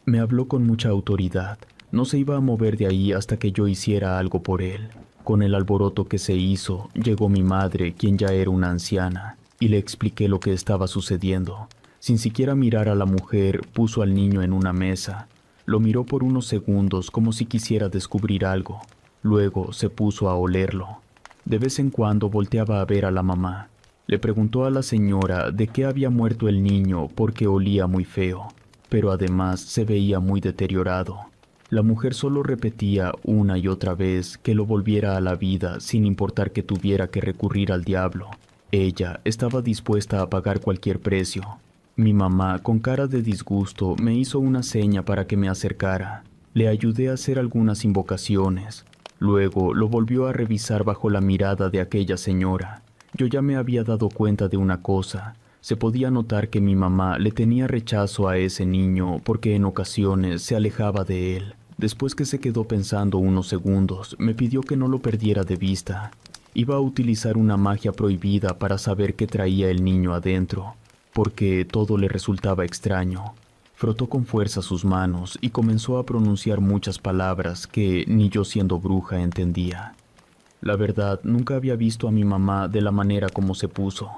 Me habló con mucha autoridad. No se iba a mover de ahí hasta que yo hiciera algo por él. Con el alboroto que se hizo, llegó mi madre, quien ya era una anciana, y le expliqué lo que estaba sucediendo. Sin siquiera mirar a la mujer, puso al niño en una mesa. Lo miró por unos segundos como si quisiera descubrir algo. Luego se puso a olerlo. De vez en cuando volteaba a ver a la mamá. Le preguntó a la señora de qué había muerto el niño porque olía muy feo, pero además se veía muy deteriorado. La mujer solo repetía una y otra vez que lo volviera a la vida sin importar que tuviera que recurrir al diablo. Ella estaba dispuesta a pagar cualquier precio. Mi mamá, con cara de disgusto, me hizo una seña para que me acercara. Le ayudé a hacer algunas invocaciones. Luego lo volvió a revisar bajo la mirada de aquella señora. Yo ya me había dado cuenta de una cosa. Se podía notar que mi mamá le tenía rechazo a ese niño porque en ocasiones se alejaba de él. Después que se quedó pensando unos segundos, me pidió que no lo perdiera de vista. Iba a utilizar una magia prohibida para saber qué traía el niño adentro, porque todo le resultaba extraño. Frotó con fuerza sus manos y comenzó a pronunciar muchas palabras que ni yo siendo bruja entendía. La verdad, nunca había visto a mi mamá de la manera como se puso.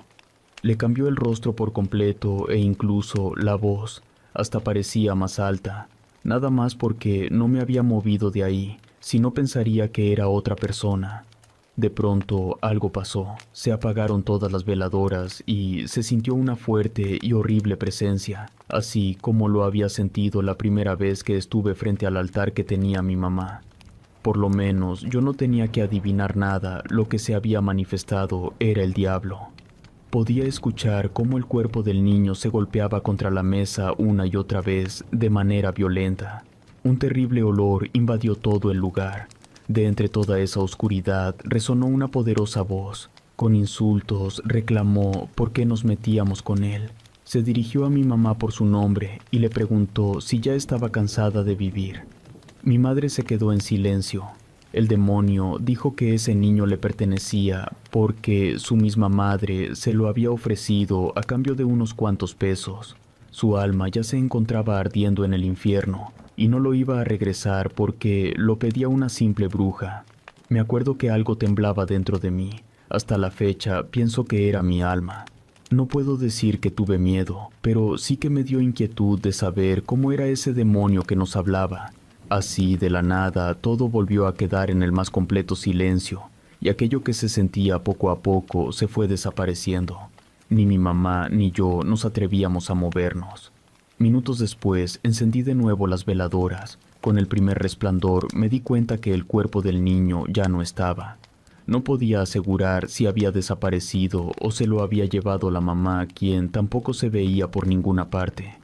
Le cambió el rostro por completo e incluso la voz, hasta parecía más alta. Nada más porque no me había movido de ahí, si no pensaría que era otra persona. De pronto algo pasó, se apagaron todas las veladoras y se sintió una fuerte y horrible presencia, así como lo había sentido la primera vez que estuve frente al altar que tenía mi mamá. Por lo menos yo no tenía que adivinar nada, lo que se había manifestado era el diablo. Podía escuchar cómo el cuerpo del niño se golpeaba contra la mesa una y otra vez de manera violenta. Un terrible olor invadió todo el lugar. De entre toda esa oscuridad resonó una poderosa voz. Con insultos reclamó por qué nos metíamos con él. Se dirigió a mi mamá por su nombre y le preguntó si ya estaba cansada de vivir. Mi madre se quedó en silencio. El demonio dijo que ese niño le pertenecía porque su misma madre se lo había ofrecido a cambio de unos cuantos pesos. Su alma ya se encontraba ardiendo en el infierno y no lo iba a regresar porque lo pedía una simple bruja. Me acuerdo que algo temblaba dentro de mí. Hasta la fecha pienso que era mi alma. No puedo decir que tuve miedo, pero sí que me dio inquietud de saber cómo era ese demonio que nos hablaba. Así, de la nada, todo volvió a quedar en el más completo silencio, y aquello que se sentía poco a poco se fue desapareciendo. Ni mi mamá ni yo nos atrevíamos a movernos. Minutos después, encendí de nuevo las veladoras. Con el primer resplandor me di cuenta que el cuerpo del niño ya no estaba. No podía asegurar si había desaparecido o se lo había llevado la mamá, quien tampoco se veía por ninguna parte.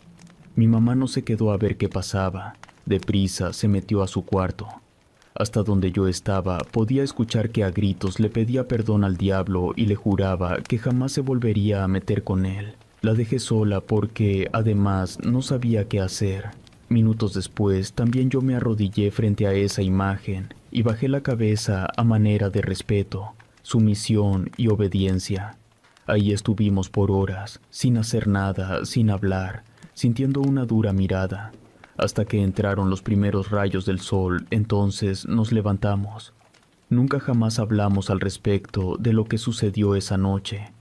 Mi mamá no se quedó a ver qué pasaba. Deprisa se metió a su cuarto. Hasta donde yo estaba, podía escuchar que a gritos le pedía perdón al diablo y le juraba que jamás se volvería a meter con él. La dejé sola porque, además, no sabía qué hacer. Minutos después, también yo me arrodillé frente a esa imagen y bajé la cabeza a manera de respeto, sumisión y obediencia. Ahí estuvimos por horas, sin hacer nada, sin hablar, sintiendo una dura mirada, hasta que entraron los primeros rayos del sol. Entonces nos levantamos. Nunca jamás hablamos al respecto de lo que sucedió esa noche.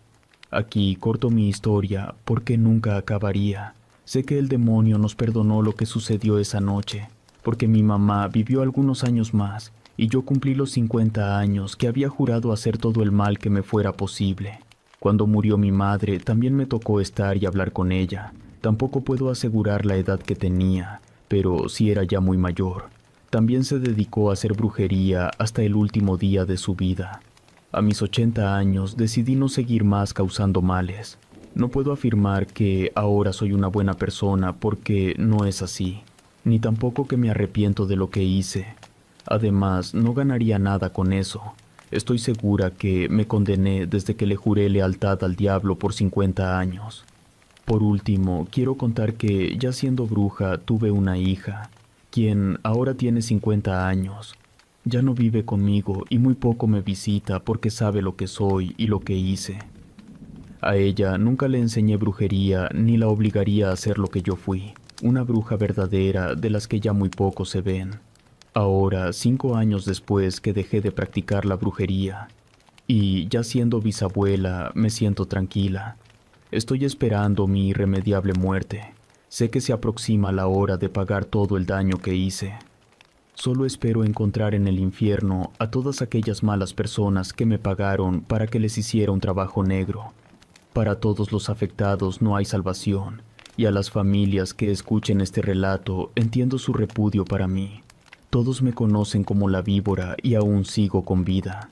Aquí corto mi historia porque nunca acabaría. Sé que el demonio nos perdonó lo que sucedió esa noche, porque mi mamá vivió algunos años más y yo cumplí los 50 años que había jurado hacer todo el mal que me fuera posible. Cuando murió mi madre, también me tocó estar y hablar con ella. Tampoco puedo asegurar la edad que tenía, pero sí era ya muy mayor. También se dedicó a hacer brujería hasta el último día de su vida. A mis 80 años decidí no seguir más causando males. No puedo afirmar que ahora soy una buena persona porque no es así, ni tampoco que me arrepiento de lo que hice. Además, no ganaría nada con eso. Estoy segura que me condené desde que le juré lealtad al diablo por 50 años. Por último, quiero contar que, ya siendo bruja, tuve una hija, quien ahora tiene 50 años. Ya no vive conmigo y muy poco me visita porque sabe lo que soy y lo que hice. A ella nunca le enseñé brujería ni la obligaría a hacer lo que yo fui, una bruja verdadera de las que ya muy pocos se ven. Ahora, 5 años después que dejé de practicar la brujería, y ya siendo bisabuela, me siento tranquila. Estoy esperando mi irremediable muerte. Sé que se aproxima la hora de pagar todo el daño que hice. Solo espero encontrar en el infierno a todas aquellas malas personas que me pagaron para que les hiciera un trabajo negro. Para todos los afectados no hay salvación, y a las familias que escuchen este relato entiendo su repudio para mí. Todos me conocen como la víbora y aún sigo con vida.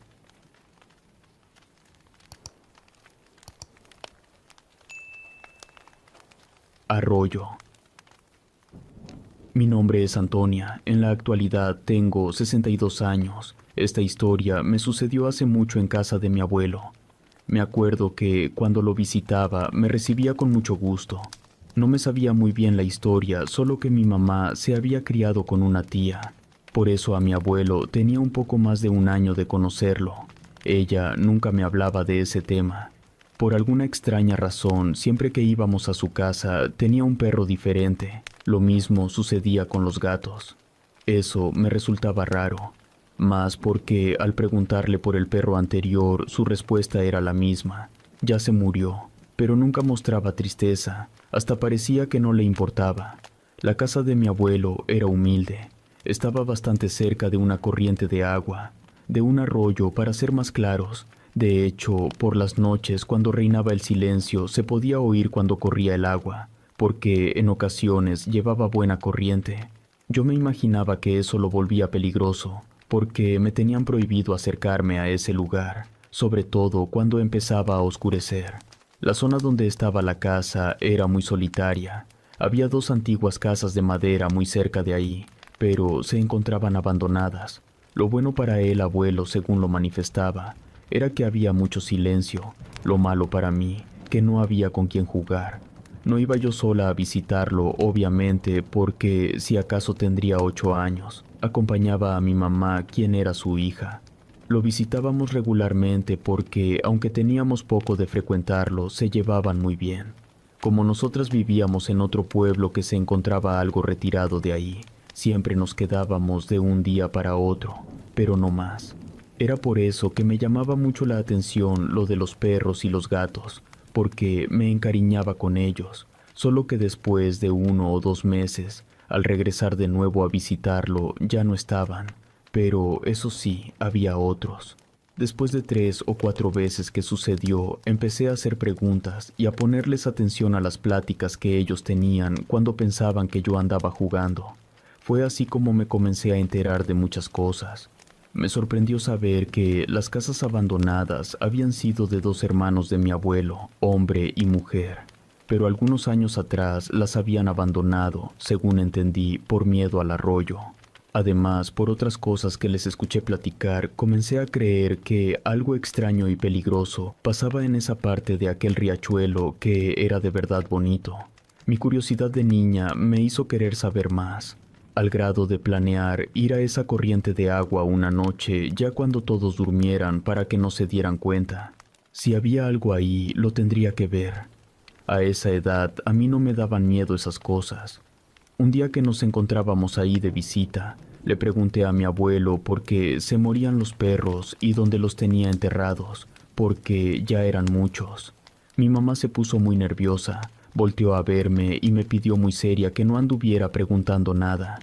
Arroyo. Mi nombre es Antonia. En la actualidad tengo 62 años. Esta historia me sucedió hace mucho en casa de mi abuelo. Me acuerdo que, cuando lo visitaba, me recibía con mucho gusto. No me sabía muy bien la historia, solo que mi mamá se había criado con una tía. Por eso a mi abuelo tenía un poco más de un año de conocerlo. Ella nunca me hablaba de ese tema. Por alguna extraña razón, siempre que íbamos a su casa, tenía un perro diferente. Lo mismo sucedía con los gatos. Eso me resultaba raro. Más porque al preguntarle por el perro anterior, su respuesta era la misma. Ya se murió, pero nunca mostraba tristeza, hasta parecía que no le importaba. La casa de mi abuelo era humilde. Estaba bastante cerca de una corriente de agua, de un arroyo para ser más claros. De hecho, por las noches, cuando reinaba el silencio, se podía oír cuando corría el agua, porque en ocasiones llevaba buena corriente. Yo me imaginaba que eso lo volvía peligroso, porque me tenían prohibido acercarme a ese lugar, sobre todo cuando empezaba a oscurecer. La zona donde estaba la casa era muy solitaria. Había 2 antiguas casas de madera muy cerca de ahí, pero se encontraban abandonadas. Lo bueno para el abuelo, según lo manifestaba, era que había mucho silencio. Lo malo para mí, que no había con quien jugar. No iba yo sola a visitarlo, obviamente, porque si acaso tendría 8 años. Acompañaba a mi mamá, quien era su hija. Lo visitábamos regularmente porque, aunque teníamos poco de frecuentarlo, se llevaban muy bien. Como nosotras vivíamos en otro pueblo que se encontraba algo retirado de ahí, siempre nos quedábamos de un día para otro, pero no más. Era por eso que me llamaba mucho la atención lo de los perros y los gatos, porque me encariñaba con ellos, solo que después de 1 o 2 meses, al regresar de nuevo a visitarlo, ya no estaban, pero eso sí, había otros. Después de 3 o 4 veces que sucedió, empecé a hacer preguntas y a ponerles atención a las pláticas que ellos tenían cuando pensaban que yo andaba jugando. Fue así como me comencé a enterar de muchas cosas. Me sorprendió saber que las casas abandonadas habían sido de 2 hermanos de mi abuelo, hombre y mujer, pero algunos años atrás las habían abandonado, según entendí, por miedo al arroyo. Además, por otras cosas que les escuché platicar, comencé a creer que algo extraño y peligroso pasaba en esa parte de aquel riachuelo que era de verdad bonito. Mi curiosidad de niña me hizo querer saber más, al grado de planear ir a esa corriente de agua una noche ya cuando todos durmieran para que no se dieran cuenta. Si había algo ahí, lo tendría que ver. A esa edad, a mí no me daban miedo esas cosas. Un día que nos encontrábamos ahí de visita, le pregunté a mi abuelo por qué se morían los perros y dónde los tenía enterrados, porque ya eran muchos. Mi mamá se puso muy nerviosa, volteó a verme y me pidió muy seria que no anduviera preguntando nada.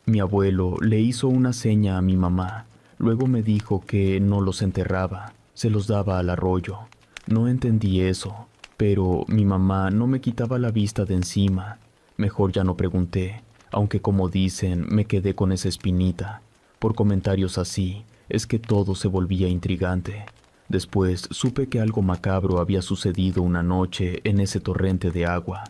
Mi abuelo le hizo una seña a mi mamá, luego me dijo que no los enterraba, se los daba al arroyo. No entendí eso, pero mi mamá no me quitaba la vista de encima. Mejor ya no pregunté, aunque como dicen, me quedé con esa espinita. Por comentarios así, es que todo se volvía intrigante. Después supe que algo macabro había sucedido una noche en ese torrente de agua.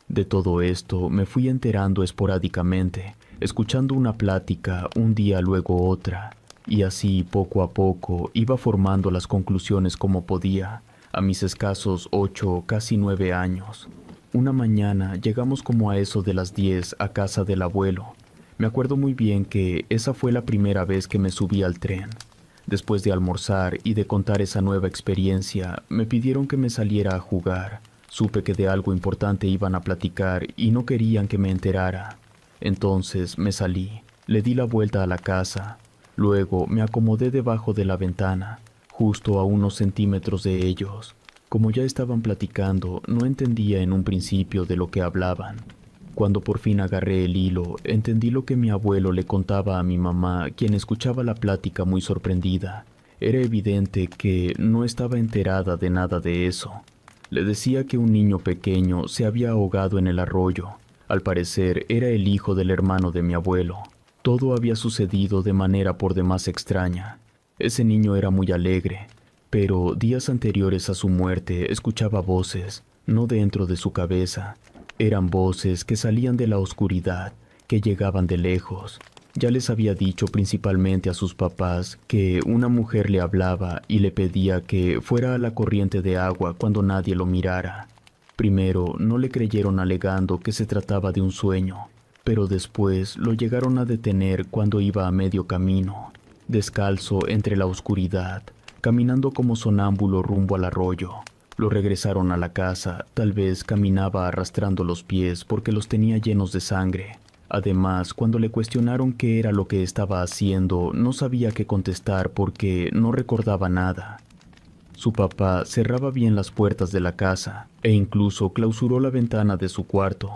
De todo esto me fui enterando esporádicamente, escuchando una plática un día luego otra, y así poco a poco iba formando las conclusiones como podía, a mis escasos 8, casi 9 años. Una mañana llegamos como a eso de las 10 a casa del abuelo. Me acuerdo muy bien que esa fue la primera vez que me subí al tren. Después de almorzar y de contar esa nueva experiencia, me pidieron que me saliera a jugar. Supe que de algo importante iban a platicar y no querían que me enterara. Entonces me salí, le di la vuelta a la casa. Luego me acomodé debajo de la ventana, justo a unos centímetros de ellos. Como ya estaban platicando, no entendía en un principio de lo que hablaban. Cuando por fin agarré el hilo, entendí lo que mi abuelo le contaba a mi mamá, quien escuchaba la plática muy sorprendida. Era evidente que no estaba enterada de nada de eso. Le decía que un niño pequeño se había ahogado en el arroyo. Al parecer era el hijo del hermano de mi abuelo. Todo había sucedido de manera por demás extraña. Ese niño era muy alegre, pero días anteriores a su muerte escuchaba voces, no dentro de su cabeza. Eran voces que salían de la oscuridad, que llegaban de lejos. Ya les había dicho principalmente a sus papás que una mujer le hablaba y le pedía que fuera a la corriente de agua cuando nadie lo mirara. Primero no le creyeron alegando que se trataba de un sueño, pero después lo llegaron a detener cuando iba a medio camino, descalzo entre la oscuridad, caminando como sonámbulo rumbo al arroyo. Lo regresaron a la casa, tal vez caminaba arrastrando los pies porque los tenía llenos de sangre. Además, cuando le cuestionaron qué era lo que estaba haciendo, no sabía qué contestar porque no recordaba nada. Su papá cerraba bien las puertas de la casa e incluso clausuró la ventana de su cuarto.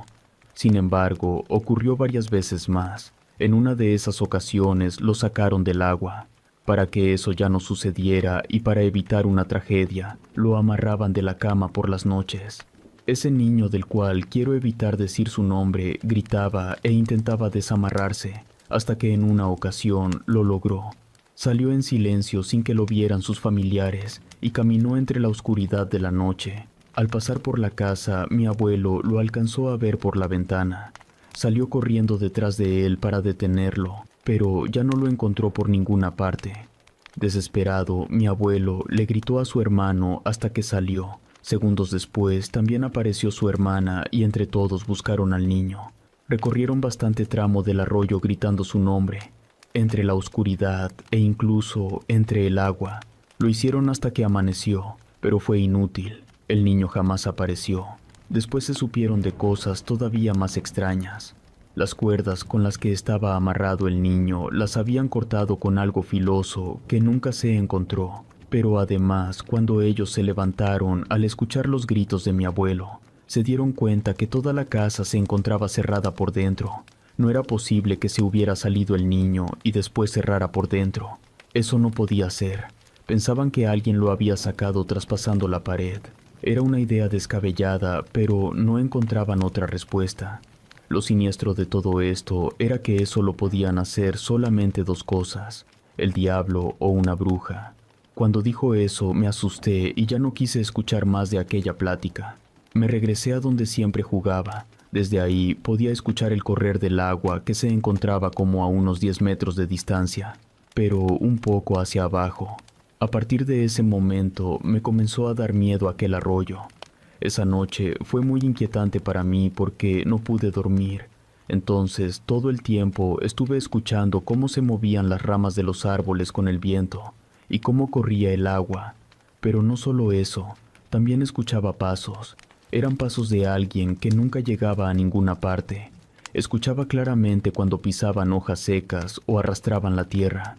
Sin embargo, ocurrió varias veces más. En una de esas ocasiones lo sacaron del agua. Para que eso ya no sucediera y para evitar una tragedia, lo amarraban de la cama por las noches. Ese niño del cual quiero evitar decir su nombre gritaba e intentaba desamarrarse, hasta que en una ocasión lo logró. Salió en silencio sin que lo vieran sus familiares y caminó entre la oscuridad de la noche. Al pasar por la casa, mi abuelo lo alcanzó a ver por la ventana. Salió corriendo detrás de él para detenerlo, pero ya no lo encontró por ninguna parte. Desesperado, mi abuelo le gritó a su hermano hasta que salió. Segundos después, también apareció su hermana y entre todos buscaron al niño. Recorrieron bastante tramo del arroyo gritando su nombre, entre la oscuridad e incluso entre el agua. Lo hicieron hasta que amaneció, pero fue inútil. El niño jamás apareció. Después se supieron de cosas todavía más extrañas. Las cuerdas con las que estaba amarrado el niño las habían cortado con algo filoso que nunca se encontró. Pero además, cuando ellos se levantaron al escuchar los gritos de mi abuelo, se dieron cuenta que toda la casa se encontraba cerrada por dentro. No era posible que se hubiera salido el niño y después cerrara por dentro. Eso no podía ser. Pensaban que alguien lo había sacado traspasando la pared. Era una idea descabellada, pero no encontraban otra respuesta. Lo siniestro de todo esto era que eso lo podían hacer solamente dos cosas: el diablo o una bruja. Cuando dijo eso me asusté y ya no quise escuchar más de aquella plática. Me regresé a donde siempre jugaba. Desde ahí podía escuchar el correr del agua que se encontraba como a unos 10 metros de distancia, pero un poco hacia abajo. A partir de ese momento me comenzó a dar miedo aquel arroyo. Esa noche fue muy inquietante para mí porque no pude dormir. Entonces todo el tiempo estuve escuchando cómo se movían las ramas de los árboles con el viento y cómo corría el agua. Pero no solo eso, también escuchaba pasos. Eran pasos de alguien que nunca llegaba a ninguna parte. Escuchaba claramente cuando pisaban hojas secas o arrastraban la tierra.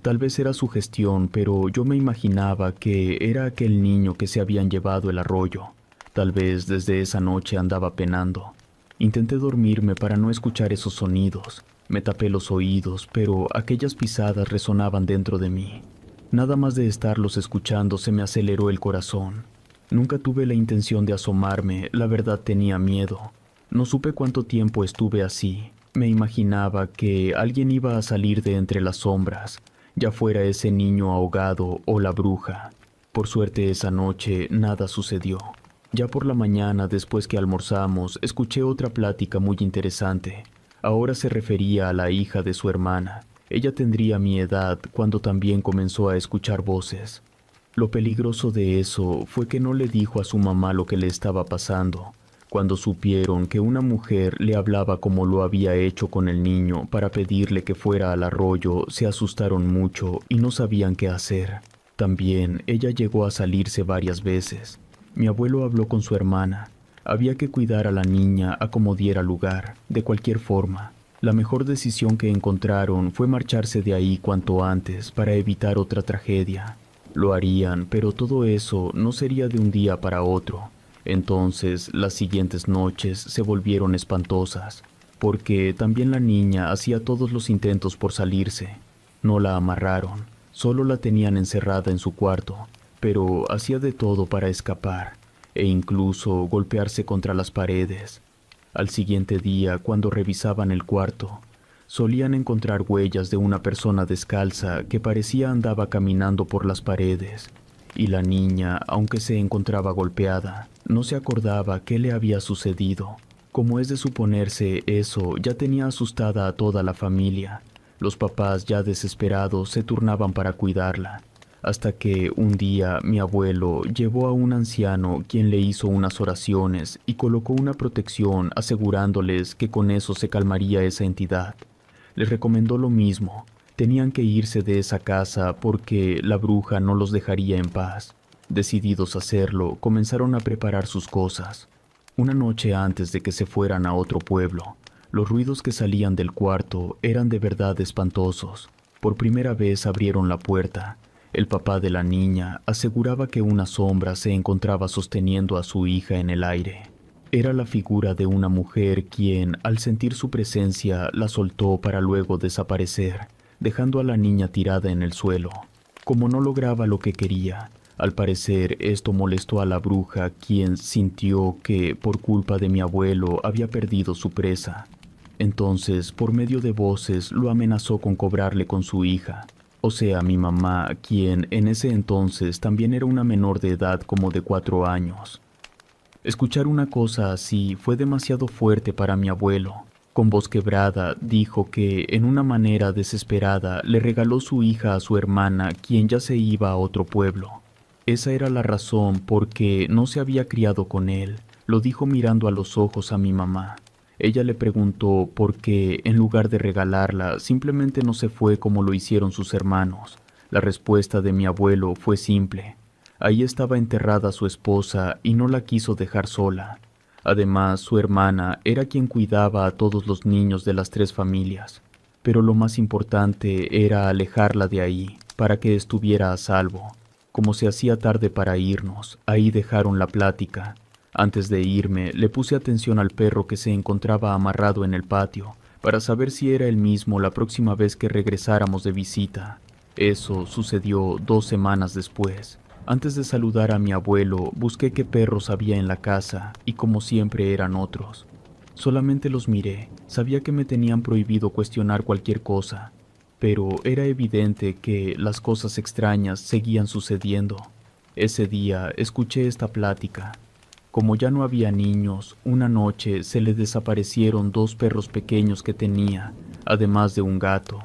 Tal vez era sugestión, pero yo me imaginaba que era aquel niño que se habían llevado el arroyo. Tal vez desde esa noche andaba penando. Intenté dormirme para no escuchar esos sonidos. Me tapé los oídos, pero aquellas pisadas resonaban dentro de mí. Nada más de estarlos escuchando se me aceleró el corazón. Nunca tuve la intención de asomarme, la verdad tenía miedo. No supe cuánto tiempo estuve así. Me imaginaba que alguien iba a salir de entre las sombras, ya fuera ese niño ahogado o la bruja. Por suerte esa noche nada sucedió. Ya por la mañana, después que almorzamos, escuché otra plática muy interesante. Ahora se refería a la hija de su hermana. Ella tendría mi edad cuando también comenzó a escuchar voces. Lo peligroso de eso fue que no le dijo a su mamá lo que le estaba pasando. Cuando supieron que una mujer le hablaba como lo había hecho con el niño para pedirle que fuera al arroyo, se asustaron mucho y no sabían qué hacer. También ella llegó a salirse varias veces. Mi abuelo habló con su hermana. Había que cuidar a la niña a como diera lugar, de cualquier forma. La mejor decisión que encontraron fue marcharse de ahí cuanto antes para evitar otra tragedia. Lo harían, pero todo eso no sería de un día para otro. Entonces, las siguientes noches se volvieron espantosas, porque también la niña hacía todos los intentos por salirse. No la amarraron, solo la tenían encerrada en su cuarto, pero hacía de todo para escapar, e incluso golpearse contra las paredes. Al siguiente día, cuando revisaban el cuarto, solían encontrar huellas de una persona descalza que parecía andaba caminando por las paredes, y la niña, aunque se encontraba golpeada, no se acordaba qué le había sucedido. Como es de suponerse, eso ya tenía asustada a toda la familia. Los papás, ya desesperados, se turnaban para cuidarla, hasta que un día mi abuelo llevó a un anciano quien le hizo unas oraciones y colocó una protección asegurándoles que con eso se calmaría esa entidad. Les recomendó lo mismo. Tenían que irse de esa casa porque la bruja no los dejaría en paz. Decididos a hacerlo, comenzaron a preparar sus cosas. Una noche antes de que se fueran a otro pueblo, los ruidos que salían del cuarto eran de verdad espantosos. Por primera vez abrieron la puerta. El papá de la niña aseguraba que una sombra se encontraba sosteniendo a su hija en el aire. Era la figura de una mujer quien, al sentir su presencia, la soltó para luego desaparecer, dejando a la niña tirada en el suelo. Como no lograba lo que quería, al parecer esto molestó a la bruja, quien sintió que, por culpa de mi abuelo, había perdido su presa. Entonces, por medio de voces, lo amenazó con cobrarle con su hija. O sea, mi mamá, quien en ese entonces también era una menor de edad como de 4 años. Escuchar una cosa así fue demasiado fuerte para mi abuelo. Con voz quebrada, dijo que, en una manera desesperada, le regaló su hija a su hermana, quien ya se iba a otro pueblo. Esa era la razón por que no se había criado con él, lo dijo mirando a los ojos a mi mamá. Ella le preguntó por qué, en lugar de regalarla, simplemente no se fue como lo hicieron sus hermanos. La respuesta de mi abuelo fue simple. Ahí estaba enterrada su esposa y no la quiso dejar sola. Además, su hermana era quien cuidaba a todos los niños de las 3 familias. Pero lo más importante era alejarla de ahí, para que estuviera a salvo. Como se hacía tarde para irnos, ahí dejaron la plática. Antes de irme, le puse atención al perro que se encontraba amarrado en el patio, para saber si era el mismo la próxima vez que regresáramos de visita. Eso sucedió 2 semanas después. Antes de saludar a mi abuelo, busqué qué perros había en la casa, y como siempre eran otros. Solamente los miré, sabía que me tenían prohibido cuestionar cualquier cosa. pero era evidente que las cosas extrañas seguían sucediendo. Ese día escuché esta plática. Como ya no había niños, una noche se le desaparecieron 2 perros pequeños que tenía, además de un gato.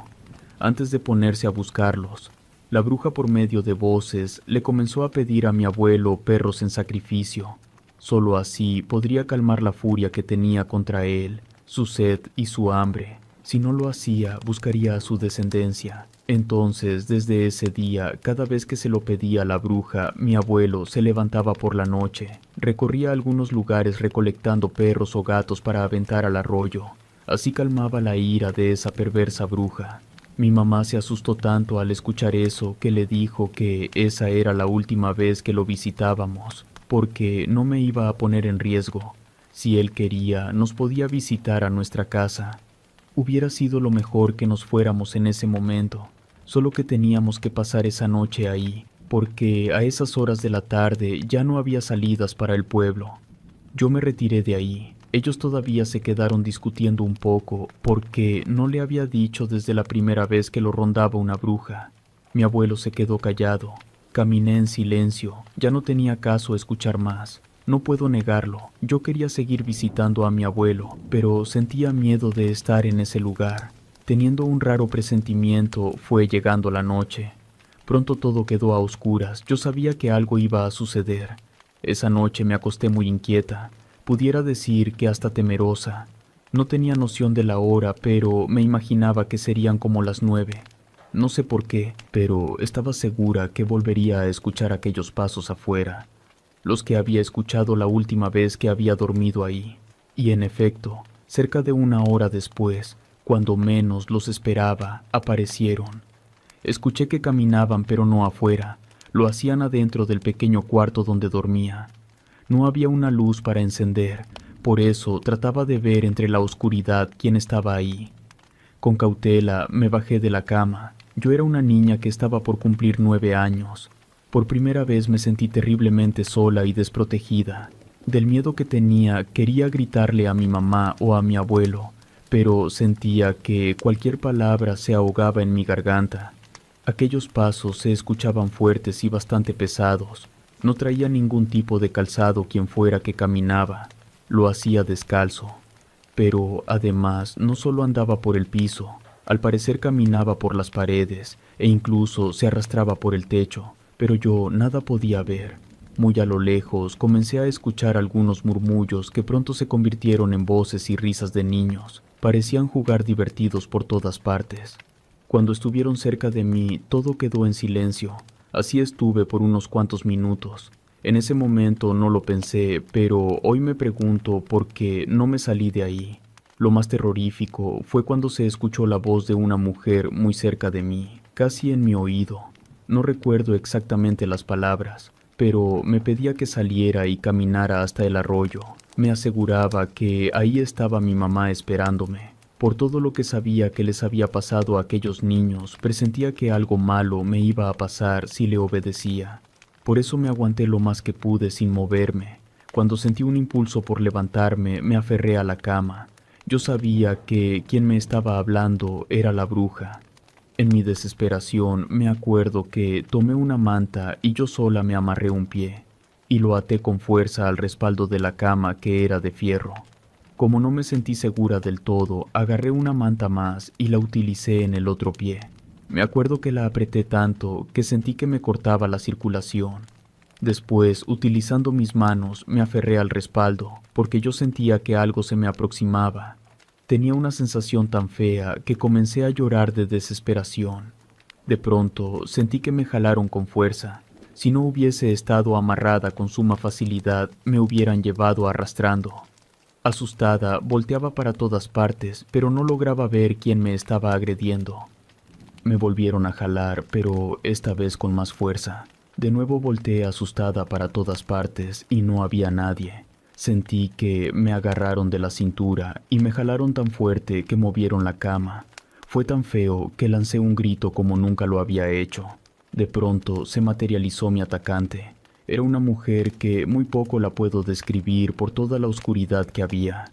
Antes de ponerse a buscarlos, la bruja por medio de voces le comenzó a pedir a mi abuelo perros en sacrificio. Solo así podría calmar la furia que tenía contra él, su sed y su hambre. Si no lo hacía, buscaría a su descendencia. Entonces, desde ese día, cada vez que se lo pedía a la bruja, mi abuelo se levantaba por la noche, recorría algunos lugares recolectando perros o gatos para aventar al arroyo. Así calmaba la ira de esa perversa bruja. Mi mamá se asustó tanto al escuchar eso que le dijo que esa era la última vez que lo visitábamos, porque no me iba a poner en riesgo. Si él quería, nos podía visitar a nuestra casa. Hubiera sido lo mejor que nos fuéramos en ese momento, solo que teníamos que pasar esa noche ahí, porque a esas horas de la tarde ya no había salidas para el pueblo. Yo me retiré de ahí. Ellos todavía se quedaron discutiendo un poco, porque no le había dicho desde la primera vez que lo rondaba una bruja. Mi abuelo se quedó callado. Caminé en silencio, ya no tenía caso escuchar más. No puedo negarlo, yo quería seguir visitando a mi abuelo, pero sentía miedo de estar en ese lugar. Teniendo un raro presentimiento, fue llegando la noche. Pronto todo quedó a oscuras, yo sabía que algo iba a suceder. Esa noche me acosté muy inquieta, pudiera decir que hasta temerosa. No tenía noción de la hora, pero me imaginaba que serían como las 9. No sé por qué, pero estaba segura que volvería a escuchar aquellos pasos afuera, los que había escuchado la última vez que había dormido ahí. Y en efecto, cerca de 1 hora después, cuando menos los esperaba, aparecieron. Escuché que caminaban, pero no afuera, lo hacían adentro del pequeño cuarto donde dormía. No había una luz para encender, por eso trataba de ver entre la oscuridad quién estaba ahí. Con cautela me bajé de la cama. Yo era una niña que estaba por cumplir 9 años. Por primera vez me sentí terriblemente sola y desprotegida. Del miedo que tenía, quería gritarle a mi mamá o a mi abuelo, pero sentía que cualquier palabra se ahogaba en mi garganta. Aquellos pasos se escuchaban fuertes y bastante pesados. No traía ningún tipo de calzado quien fuera que caminaba. Lo hacía descalzo. Pero, además, no solo andaba por el piso. Al parecer caminaba por las paredes e incluso se arrastraba por el techo. Pero yo nada podía ver. Muy a lo lejos comencé a escuchar algunos murmullos que pronto se convirtieron en voces y risas de niños. Parecían jugar divertidos por todas partes. Cuando estuvieron cerca de mí, todo quedó en silencio. Así estuve por unos cuantos minutos. En ese momento no lo pensé, pero hoy me pregunto por qué no me salí de ahí. Lo más terrorífico fue cuando se escuchó la voz de una mujer muy cerca de mí, casi en mi oído. No recuerdo exactamente las palabras, pero me pedía que saliera y caminara hasta el arroyo. Me aseguraba que ahí estaba mi mamá esperándome. Por todo lo que sabía que les había pasado a aquellos niños, presentía que algo malo me iba a pasar si le obedecía. Por eso me aguanté lo más que pude sin moverme. Cuando sentí un impulso por levantarme, me aferré a la cama. Yo sabía que quien me estaba hablando era la bruja. En mi desesperación me acuerdo que tomé una manta y yo sola me amarré un pie, y lo até con fuerza al respaldo de la cama que era de fierro. Como no me sentí segura del todo, agarré una manta más y la utilicé en el otro pie. Me acuerdo que la apreté tanto que sentí que me cortaba la circulación. Después, utilizando mis manos, me aferré al respaldo, porque yo sentía que algo se me aproximaba. Tenía una sensación tan fea que comencé a llorar de desesperación. De pronto, sentí que me jalaron con fuerza. Si no hubiese estado amarrada con suma facilidad, me hubieran llevado arrastrando. Asustada, volteaba para todas partes, pero no lograba ver quién me estaba agrediendo. Me volvieron a jalar, pero esta vez con más fuerza. De nuevo volteé asustada para todas partes y no había nadie. Sentí que me agarraron de la cintura y me jalaron tan fuerte que movieron la cama. Fue tan feo que lancé un grito como nunca lo había hecho. De pronto se materializó mi atacante. Era una mujer que muy poco la puedo describir por toda la oscuridad que había.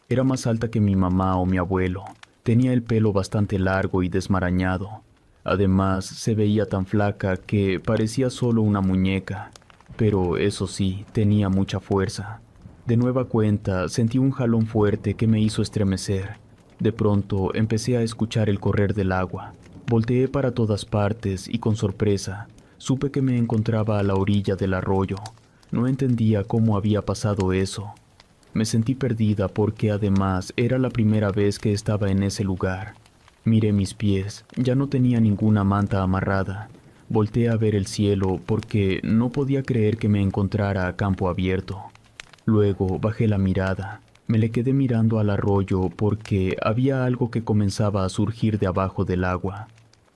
Era más alta que mi mamá o mi abuelo. Tenía el pelo bastante largo y desmarañado. Además, se veía tan flaca que parecía solo una muñeca, pero eso sí, tenía mucha fuerza. De nueva cuenta, sentí un jalón fuerte que me hizo estremecer. De pronto, empecé a escuchar el correr del agua. Volteé para todas partes y con sorpresa, supe que me encontraba a la orilla del arroyo. No entendía cómo había pasado eso. Me sentí perdida porque además era la primera vez que estaba en ese lugar. Miré mis pies, ya no tenía ninguna manta amarrada. Volteé a ver el cielo porque no podía creer que me encontrara a campo abierto. Luego bajé la mirada. Me le quedé mirando al arroyo porque había algo que comenzaba a surgir de abajo del agua.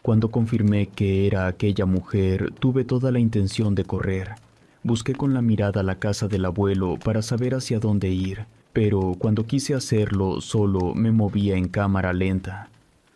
Cuando confirmé que era aquella mujer, tuve toda la intención de correr. Busqué con la mirada la casa del abuelo para saber hacia dónde ir, pero cuando quise hacerlo solo me movía en cámara lenta.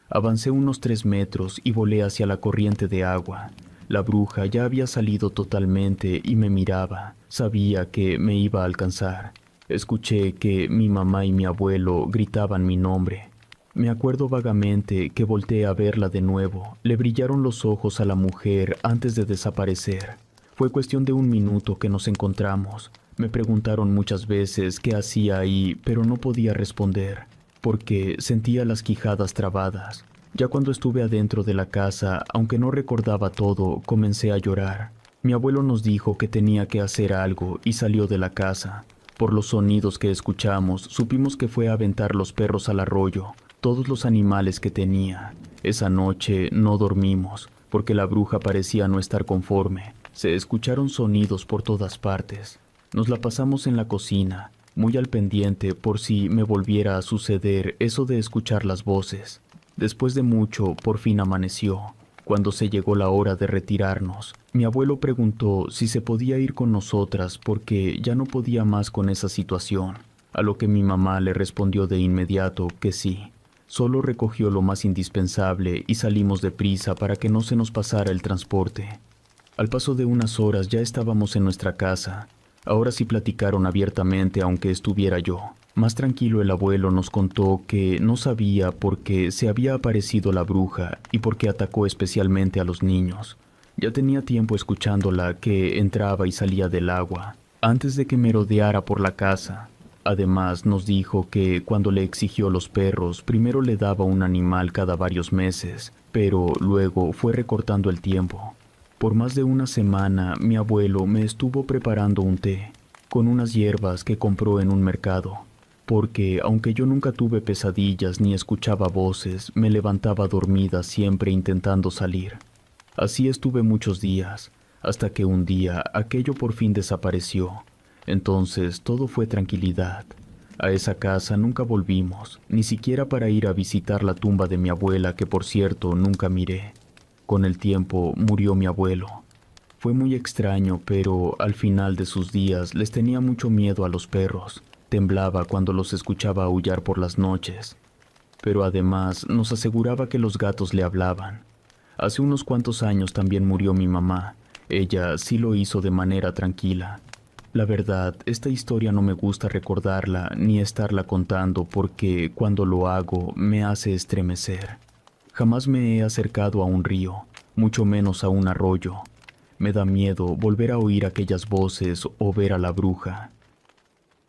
Avancé unos 3 metros y volé hacia la corriente de agua. La bruja ya había salido totalmente y me miraba. Sabía que me iba a alcanzar. Escuché que mi mamá y mi abuelo gritaban mi nombre. Me acuerdo vagamente que volteé a verla de nuevo. Le brillaron los ojos a la mujer antes de desaparecer. Fue cuestión de 1 minuto que nos encontramos. Me preguntaron muchas veces qué hacía ahí, pero no podía responder, porque sentía las quijadas trabadas. Ya cuando estuve adentro de la casa, aunque no recordaba todo, comencé a llorar. Mi abuelo nos dijo que tenía que hacer algo y salió de la casa. Por los sonidos que escuchamos, supimos que fue a aventar los perros al arroyo, todos los animales que tenía. Esa noche no dormimos, porque la bruja parecía no estar conforme. Se escucharon sonidos por todas partes. Nos la pasamos en la cocina, muy al pendiente por si me volviera a suceder eso de escuchar las voces. Después de mucho, por fin amaneció. Cuando se llegó la hora de retirarnos, mi abuelo preguntó si se podía ir con nosotras porque ya no podía más con esa situación, a lo que mi mamá le respondió de inmediato que sí. Solo recogió lo más indispensable y salimos deprisa para que no se nos pasara el transporte. Al paso de unas horas ya estábamos en nuestra casa. Ahora sí platicaron abiertamente aunque estuviera yo. Más tranquilo el abuelo nos contó que no sabía por qué se había aparecido la bruja y por qué atacó especialmente a los niños. Ya tenía tiempo escuchándola que entraba y salía del agua, antes de que merodeara por la casa. Además nos dijo que cuando le exigió los perros, primero le daba un animal cada varios meses, pero luego fue recortando el tiempo. Por más de 1 semana, mi abuelo me estuvo preparando un té, con unas hierbas que compró en un mercado, porque aunque yo nunca tuve pesadillas ni escuchaba voces, me levantaba dormida siempre intentando salir. Así estuve muchos días, hasta que un día aquello por fin desapareció. Entonces todo fue tranquilidad. A esa casa nunca volvimos, ni siquiera para ir a visitar la tumba de mi abuela, que por cierto nunca miré. Con el tiempo murió mi abuelo. Fue muy extraño, pero al final de sus días les tenía mucho miedo a los perros. Temblaba cuando los escuchaba aullar por las noches. Pero además nos aseguraba que los gatos le hablaban. Hace unos cuantos años también murió mi mamá. Ella sí lo hizo de manera tranquila. La verdad, esta historia no me gusta recordarla ni estarla contando porque cuando lo hago me hace estremecer. Jamás me he acercado a un río, mucho menos a un arroyo. Me da miedo volver a oír aquellas voces o ver a la bruja.